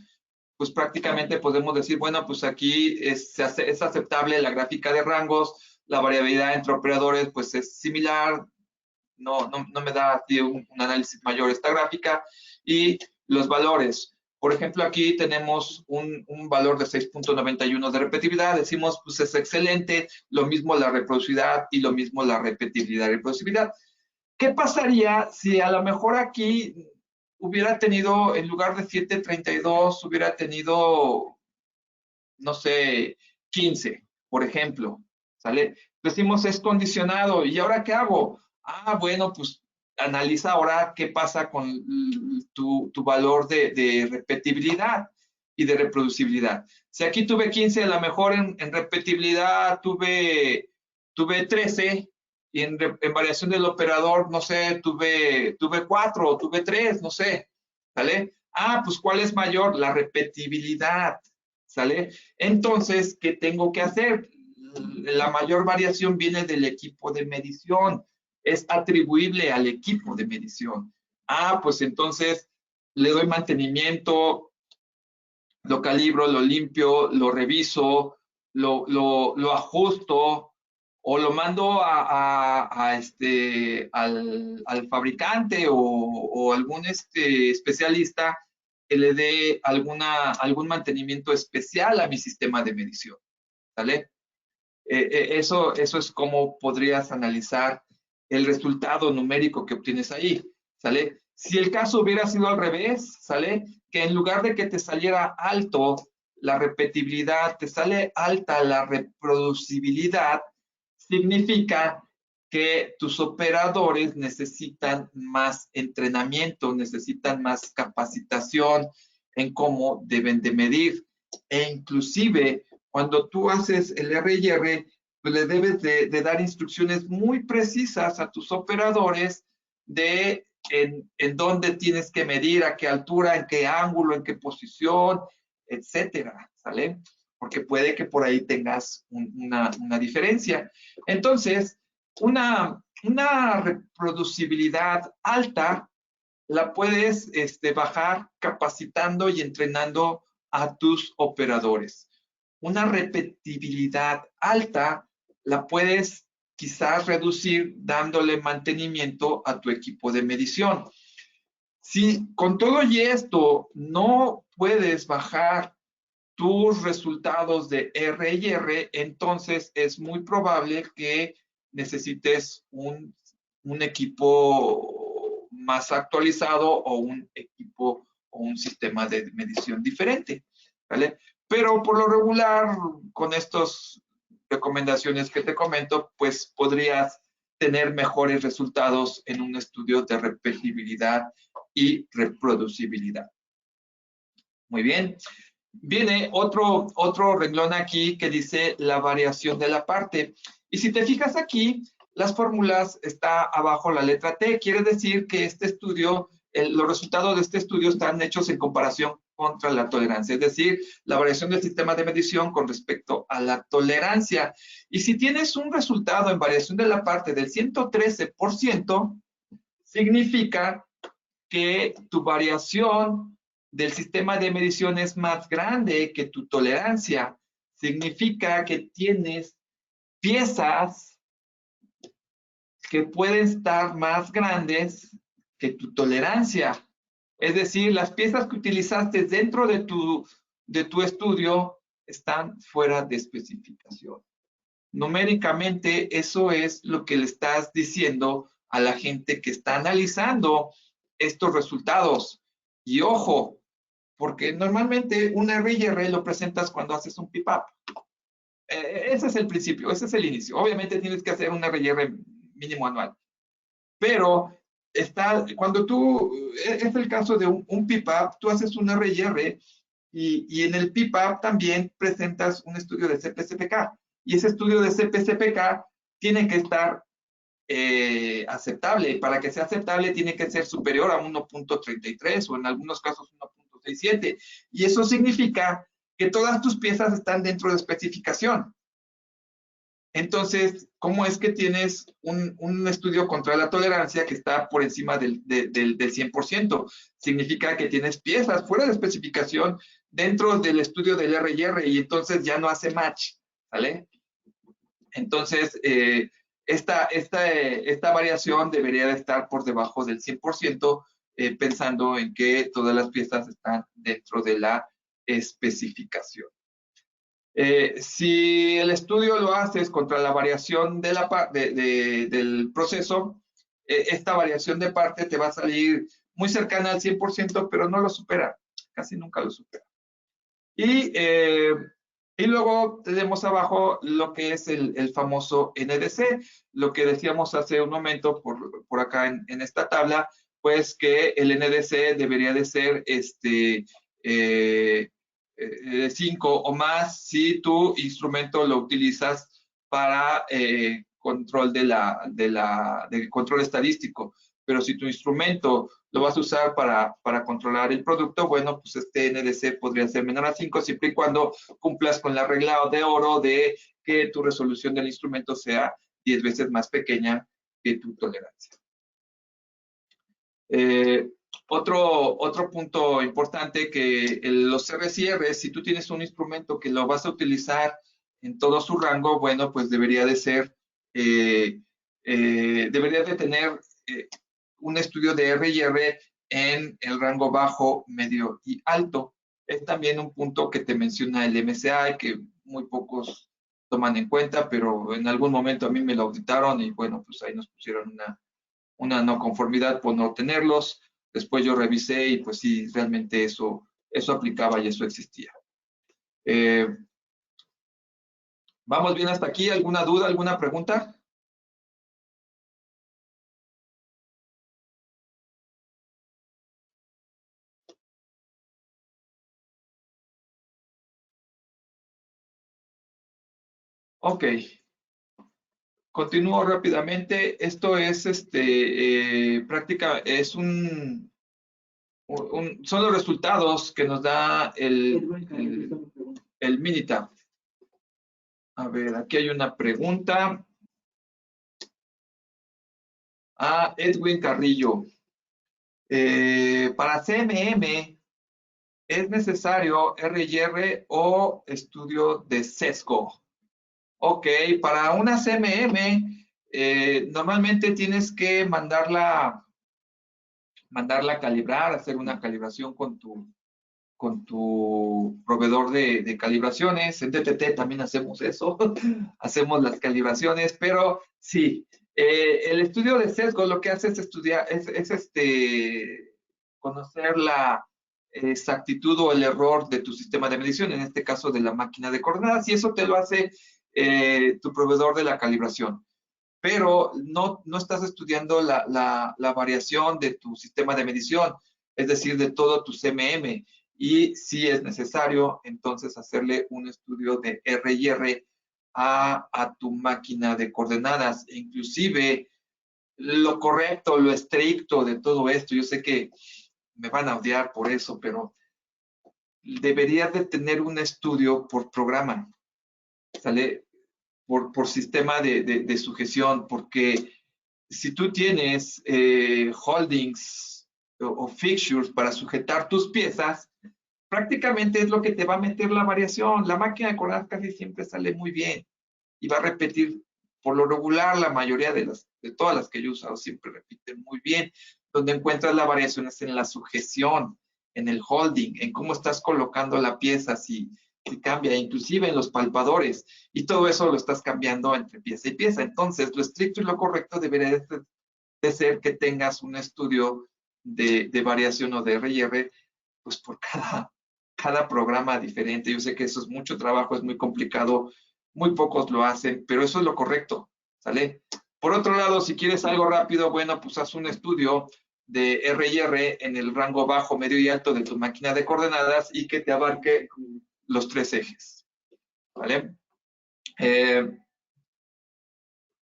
pues prácticamente podemos decir, bueno, pues aquí es aceptable la gráfica de rangos, la variabilidad entre operadores pues es similar, no me da un análisis mayor esta gráfica, y los valores. Por ejemplo, aquí tenemos un valor de 6.91 de repetibilidad. Decimos, pues es excelente. Lo mismo la reproducibilidad y lo mismo la repetibilidad y reproducibilidad. ¿Qué pasaría si a lo mejor aquí hubiera tenido, en lugar de 732, hubiera tenido, no sé, 15, por ejemplo? ¿Sale? Decimos, es condicionado. ¿Y ahora qué hago? Ah, bueno, pues analiza ahora qué pasa con tu valor de repetibilidad y de reproducibilidad. Si aquí tuve 15, a lo mejor en repetibilidad tuve 13, y en variación del operador, no sé, tuve 4 o tuve 3, no sé, ¿sale? Ah, pues ¿cuál es mayor? La repetibilidad, ¿sale? Entonces, ¿qué tengo que hacer? La mayor variación viene del equipo de medición, es atribuible al equipo de medición. Ah, pues entonces le doy mantenimiento, lo calibro, lo limpio, lo reviso, lo ajusto o lo mando al fabricante o algún especialista que le dé algún mantenimiento especial a mi sistema de medición, ¿sale? Eso es como podrías analizar el resultado numérico que obtienes ahí, ¿sale? Si el caso hubiera sido al revés, ¿sale? Que en lugar de que te saliera alto la repetibilidad, te sale alta la reproducibilidad, significa que tus operadores necesitan más entrenamiento, necesitan más capacitación en cómo deben de medir. E inclusive, cuando tú haces el R&R, pues le debes de dar instrucciones muy precisas a tus operadores de en dónde tienes que medir, a qué altura, en qué ángulo, en qué posición, etcétera, ¿sale? Porque puede que por ahí tengas una diferencia. Entonces, una reproducibilidad alta la puedes bajar capacitando y entrenando a tus operadores. Una repetibilidad alta la puedes quizás reducir dándole mantenimiento a tu equipo de medición. Si con todo y esto no puedes bajar tus resultados de R&R, entonces es muy probable que necesites un equipo más actualizado o un equipo o un sistema de medición diferente, ¿vale? Pero por lo regular, con estas recomendaciones que te comento, pues podrías tener mejores resultados en un estudio de repetibilidad y reproducibilidad. Muy bien. Viene otro renglón aquí que dice la variación de la parte. Y si te fijas aquí, las fórmulas está abajo la letra T. Quiere decir que este estudio, los resultados de este estudio están hechos en comparación contra la tolerancia. Es decir, la variación del sistema de medición con respecto a la tolerancia. Y si tienes un resultado en variación de la parte del 113%, significa que tu variación del sistema de medición es más grande que tu tolerancia. Significa que tienes piezas que pueden estar más grandes que tu tolerancia. Es decir, las piezas que utilizaste dentro de tu estudio están fuera de especificación. Numéricamente, eso es lo que le estás diciendo a la gente que está analizando estos resultados. Y ojo, porque normalmente un R&R lo presentas cuando haces un PIPAP. Ese es el principio, ese es el inicio. Obviamente tienes que hacer un R&R mínimo anual. Pero cuando es el caso de un PIPAP, tú haces un R&R y en el PIPAP también presentas un estudio de CPCPK. Y ese estudio de CPCPK tiene que estar aceptable. Para que sea aceptable tiene que ser superior a 1.33 o en algunos casos 1.67. Y eso significa que todas tus piezas están dentro de especificación. Entonces, ¿cómo es que tienes un estudio contra la tolerancia que está por encima del 100%? Significa que tienes piezas fuera de especificación dentro del estudio del R&R y entonces ya no hace match, ¿vale? Entonces, esta variación debería de estar por debajo del 100% pensando en que todas las piezas están dentro de la especificación. Si el estudio lo haces contra la variación de del proceso, esta variación de parte te va a salir muy cercana al 100%, pero no lo supera, casi nunca lo supera. Y luego tenemos abajo lo que es el famoso NDC, lo que decíamos hace un momento por acá en esta tabla, pues que el NDC debería de ser 5 o más si tu instrumento lo utilizas para control de control estadístico. Pero si tu instrumento lo vas a usar para controlar el producto, bueno, pues este NDC podría ser menor a 5 siempre y cuando cumplas con la regla de oro de que tu resolución del instrumento sea 10 veces más pequeña que tu tolerancia. Otro punto importante que los RCR, si tú tienes un instrumento que lo vas a utilizar en todo su rango, bueno, pues debería de ser, debería de tener un estudio de R&R en el rango bajo, medio y alto. Es también un punto que te menciona el MSA y que muy pocos toman en cuenta, pero en algún momento a mí me lo auditaron y bueno, pues ahí nos pusieron una no conformidad por no tenerlos. Después yo revisé y pues sí, realmente eso aplicaba y eso existía. ¿Vamos bien hasta aquí? ¿Alguna duda, alguna pregunta? Ok. Continúo rápidamente. Esto es práctica, es son los resultados que nos da el Minitab. A ver, aquí hay una pregunta. Edwin Carrillo. Para CMM, ¿es necesario R&R o estudio de sesgo? Ok, para una CMM, normalmente tienes que mandarla a calibrar, hacer una calibración con tu proveedor de calibraciones. En DTT también hacemos eso, hacemos las calibraciones, pero sí, el estudio de sesgo lo que hace es estudiar, conocer la exactitud o el error de tu sistema de medición, en este caso de la máquina de coordenadas, y eso te lo hace tu proveedor de la calibración. Pero no estás estudiando la variación de tu sistema de medición, es decir, de todo tu CMM. Y si es necesario, entonces, hacerle un estudio de R&R a tu máquina de coordenadas. Inclusive, lo correcto, lo estricto de todo esto, yo sé que me van a odiar por eso, pero deberías de tener un estudio por programa, ¿sale? Por sistema de sujeción, porque si tú tienes holdings o fixtures para sujetar tus piezas, prácticamente es lo que te va a meter la variación. La máquina de coordenadas casi siempre sale muy bien y va a repetir, por lo regular, la mayoría de todas las que yo he usado siempre repiten muy bien. Donde encuentras la variación es en la sujeción, en el holding, en cómo estás colocando la pieza, si cambia, inclusive en los palpadores, y todo eso lo estás cambiando entre pieza y pieza. Entonces, lo estricto y lo correcto debería de ser que tengas un estudio de variación o de R&R, pues por cada programa diferente. Yo sé que eso es mucho trabajo, es muy complicado, muy pocos lo hacen, pero eso es lo correcto, ¿sale? Por otro lado, si quieres algo rápido, bueno, pues haz un estudio de R&R en el rango bajo, medio y alto de tu máquina de coordenadas y que te abarque los 3 ejes, ¿vale?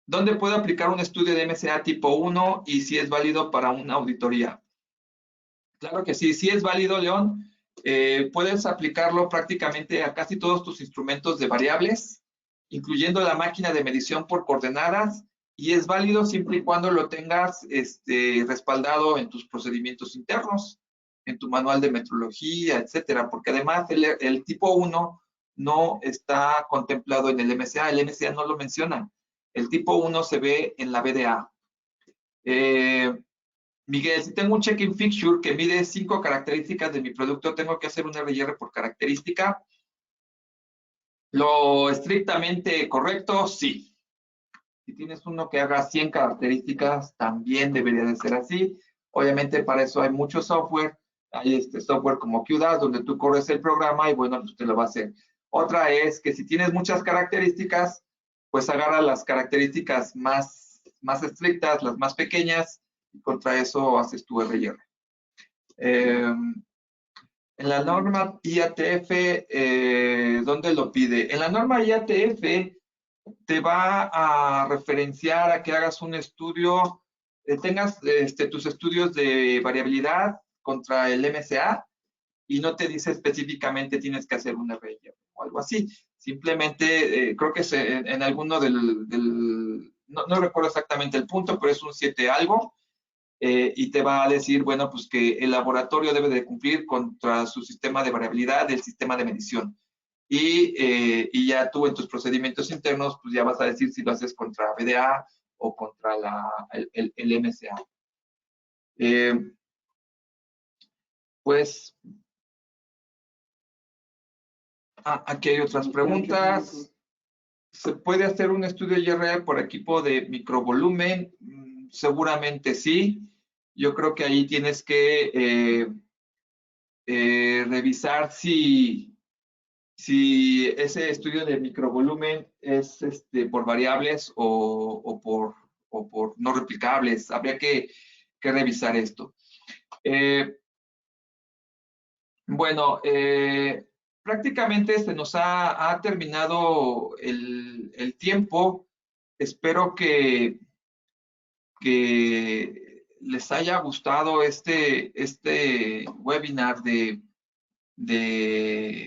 ¿Dónde puedo aplicar un estudio de MSA tipo 1 y si es válido para una auditoría? Claro que sí, sí es válido, León. Puedes aplicarlo prácticamente a casi todos tus instrumentos de variables, incluyendo la máquina de medición por coordenadas, y es válido siempre y cuando lo tengas respaldado en tus procedimientos internos, en tu manual de metrología, etcétera, porque además el tipo 1 no está contemplado en el MSA no lo menciona. El tipo 1 se ve en la BDA. Miguel, si tengo un check-in fixture que mide 5 características de mi producto, ¿tengo que hacer un RYR por característica? Lo estrictamente correcto, sí. Si tienes uno que haga 100 características, también debería de ser así. Obviamente para eso hay mucho software. Hay software como QDAS donde tú corres el programa y bueno, pues te lo va a hacer. Otra es que si tienes muchas características, pues agarra las características más estrictas, las más pequeñas, y contra eso haces tu RYR. En la norma IATF, ¿dónde lo pide? En la norma IATF te va a referenciar a que hagas un estudio, tengas tus estudios de variabilidad contra el MCA y no te dice específicamente tienes que hacer un RYR o algo así. Simplemente, creo que es en alguno no recuerdo exactamente el punto, pero es un 7 algo, y te va a decir, bueno, pues que el laboratorio debe de cumplir contra su sistema de variabilidad del sistema de medición. Y ya tú en tus procedimientos internos, pues ya vas a decir si lo haces contra VDA o contra el MCA. Pues, aquí hay otras preguntas. ¿Se puede hacer un estudio IRR por equipo de microvolumen? Seguramente sí. Yo creo que ahí tienes que revisar si ese estudio de microvolumen es por variables o por no replicables. Habría que revisar esto. Bueno, prácticamente se nos ha terminado el tiempo. Espero que les haya gustado este webinar de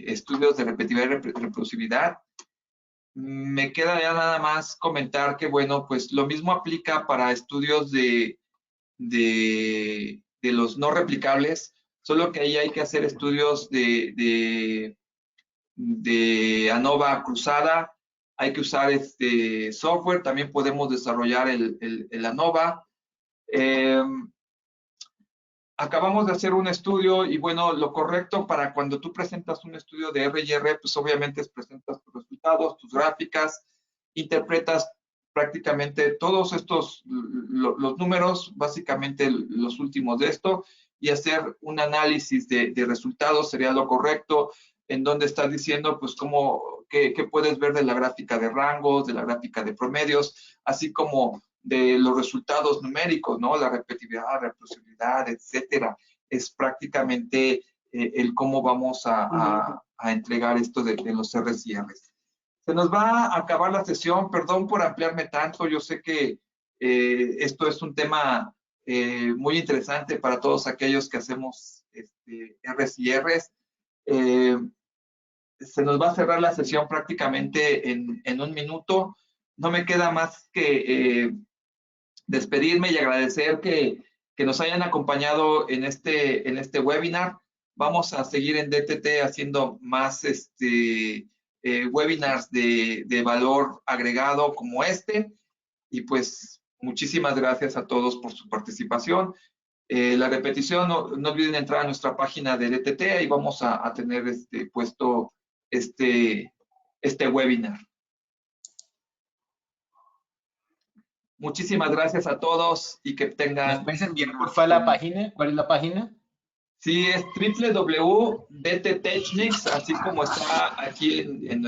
estudios de repetitividad y reproducibilidad. Me queda ya nada más comentar que, bueno, pues lo mismo aplica para estudios de los no replicables, solo que ahí hay que hacer estudios de ANOVA cruzada, hay que usar software, también podemos desarrollar el ANOVA. Acabamos de hacer un estudio y bueno, lo correcto para cuando tú presentas un estudio de RYR, pues obviamente presentas tus resultados, tus gráficas, interpretas prácticamente todos estos, los números, básicamente los últimos de esto, y hacer un análisis de resultados sería lo correcto, en donde estás diciendo pues qué puedes ver de la gráfica de rangos, de la gráfica de promedios, así como de los resultados numéricos, ¿no? La repetitividad, reproducibilidad, etcétera. Es prácticamente el cómo vamos a entregar esto de los RCRs. Se nos va a acabar la sesión, perdón por ampliarme tanto, yo sé que esto es un tema muy interesante para todos aquellos que hacemos RCRs. Se nos va a cerrar la sesión prácticamente en un minuto. No me queda más que despedirme y agradecer que nos hayan acompañado en este webinar. Vamos a seguir en DTT haciendo más webinars de valor agregado como este. Y pues muchísimas gracias a todos por su participación. La repetición, no olviden entrar a nuestra página de DTT, ahí vamos a tener puesto este webinar. Muchísimas gracias a todos y que tengan... ¿Me puedes enviar por favor la página? ¿Cuál es la página? Sí, es www.dttechnics, así como está aquí en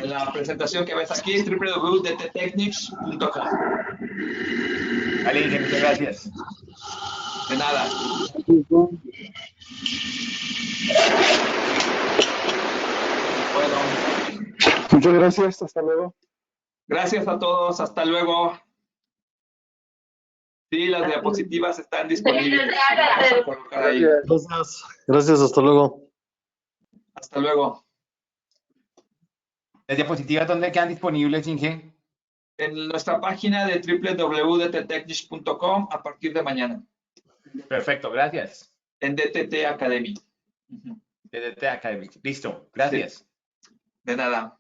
la presentación que ves aquí, www.dttechnics.com. Vale, Inge, muchas gracias. De nada. Bueno. Muchas gracias, hasta luego. Gracias a todos, hasta luego. Sí, las diapositivas están disponibles. Vamos a colocar ahí. Gracias, hasta luego. Hasta luego. ¿Las diapositivas dónde quedan disponibles, Inge? En nuestra página de www.dttechnics.com a partir de mañana. Perfecto, gracias. En DTT Academy. DTT Academy. Listo, gracias. Sí. De nada.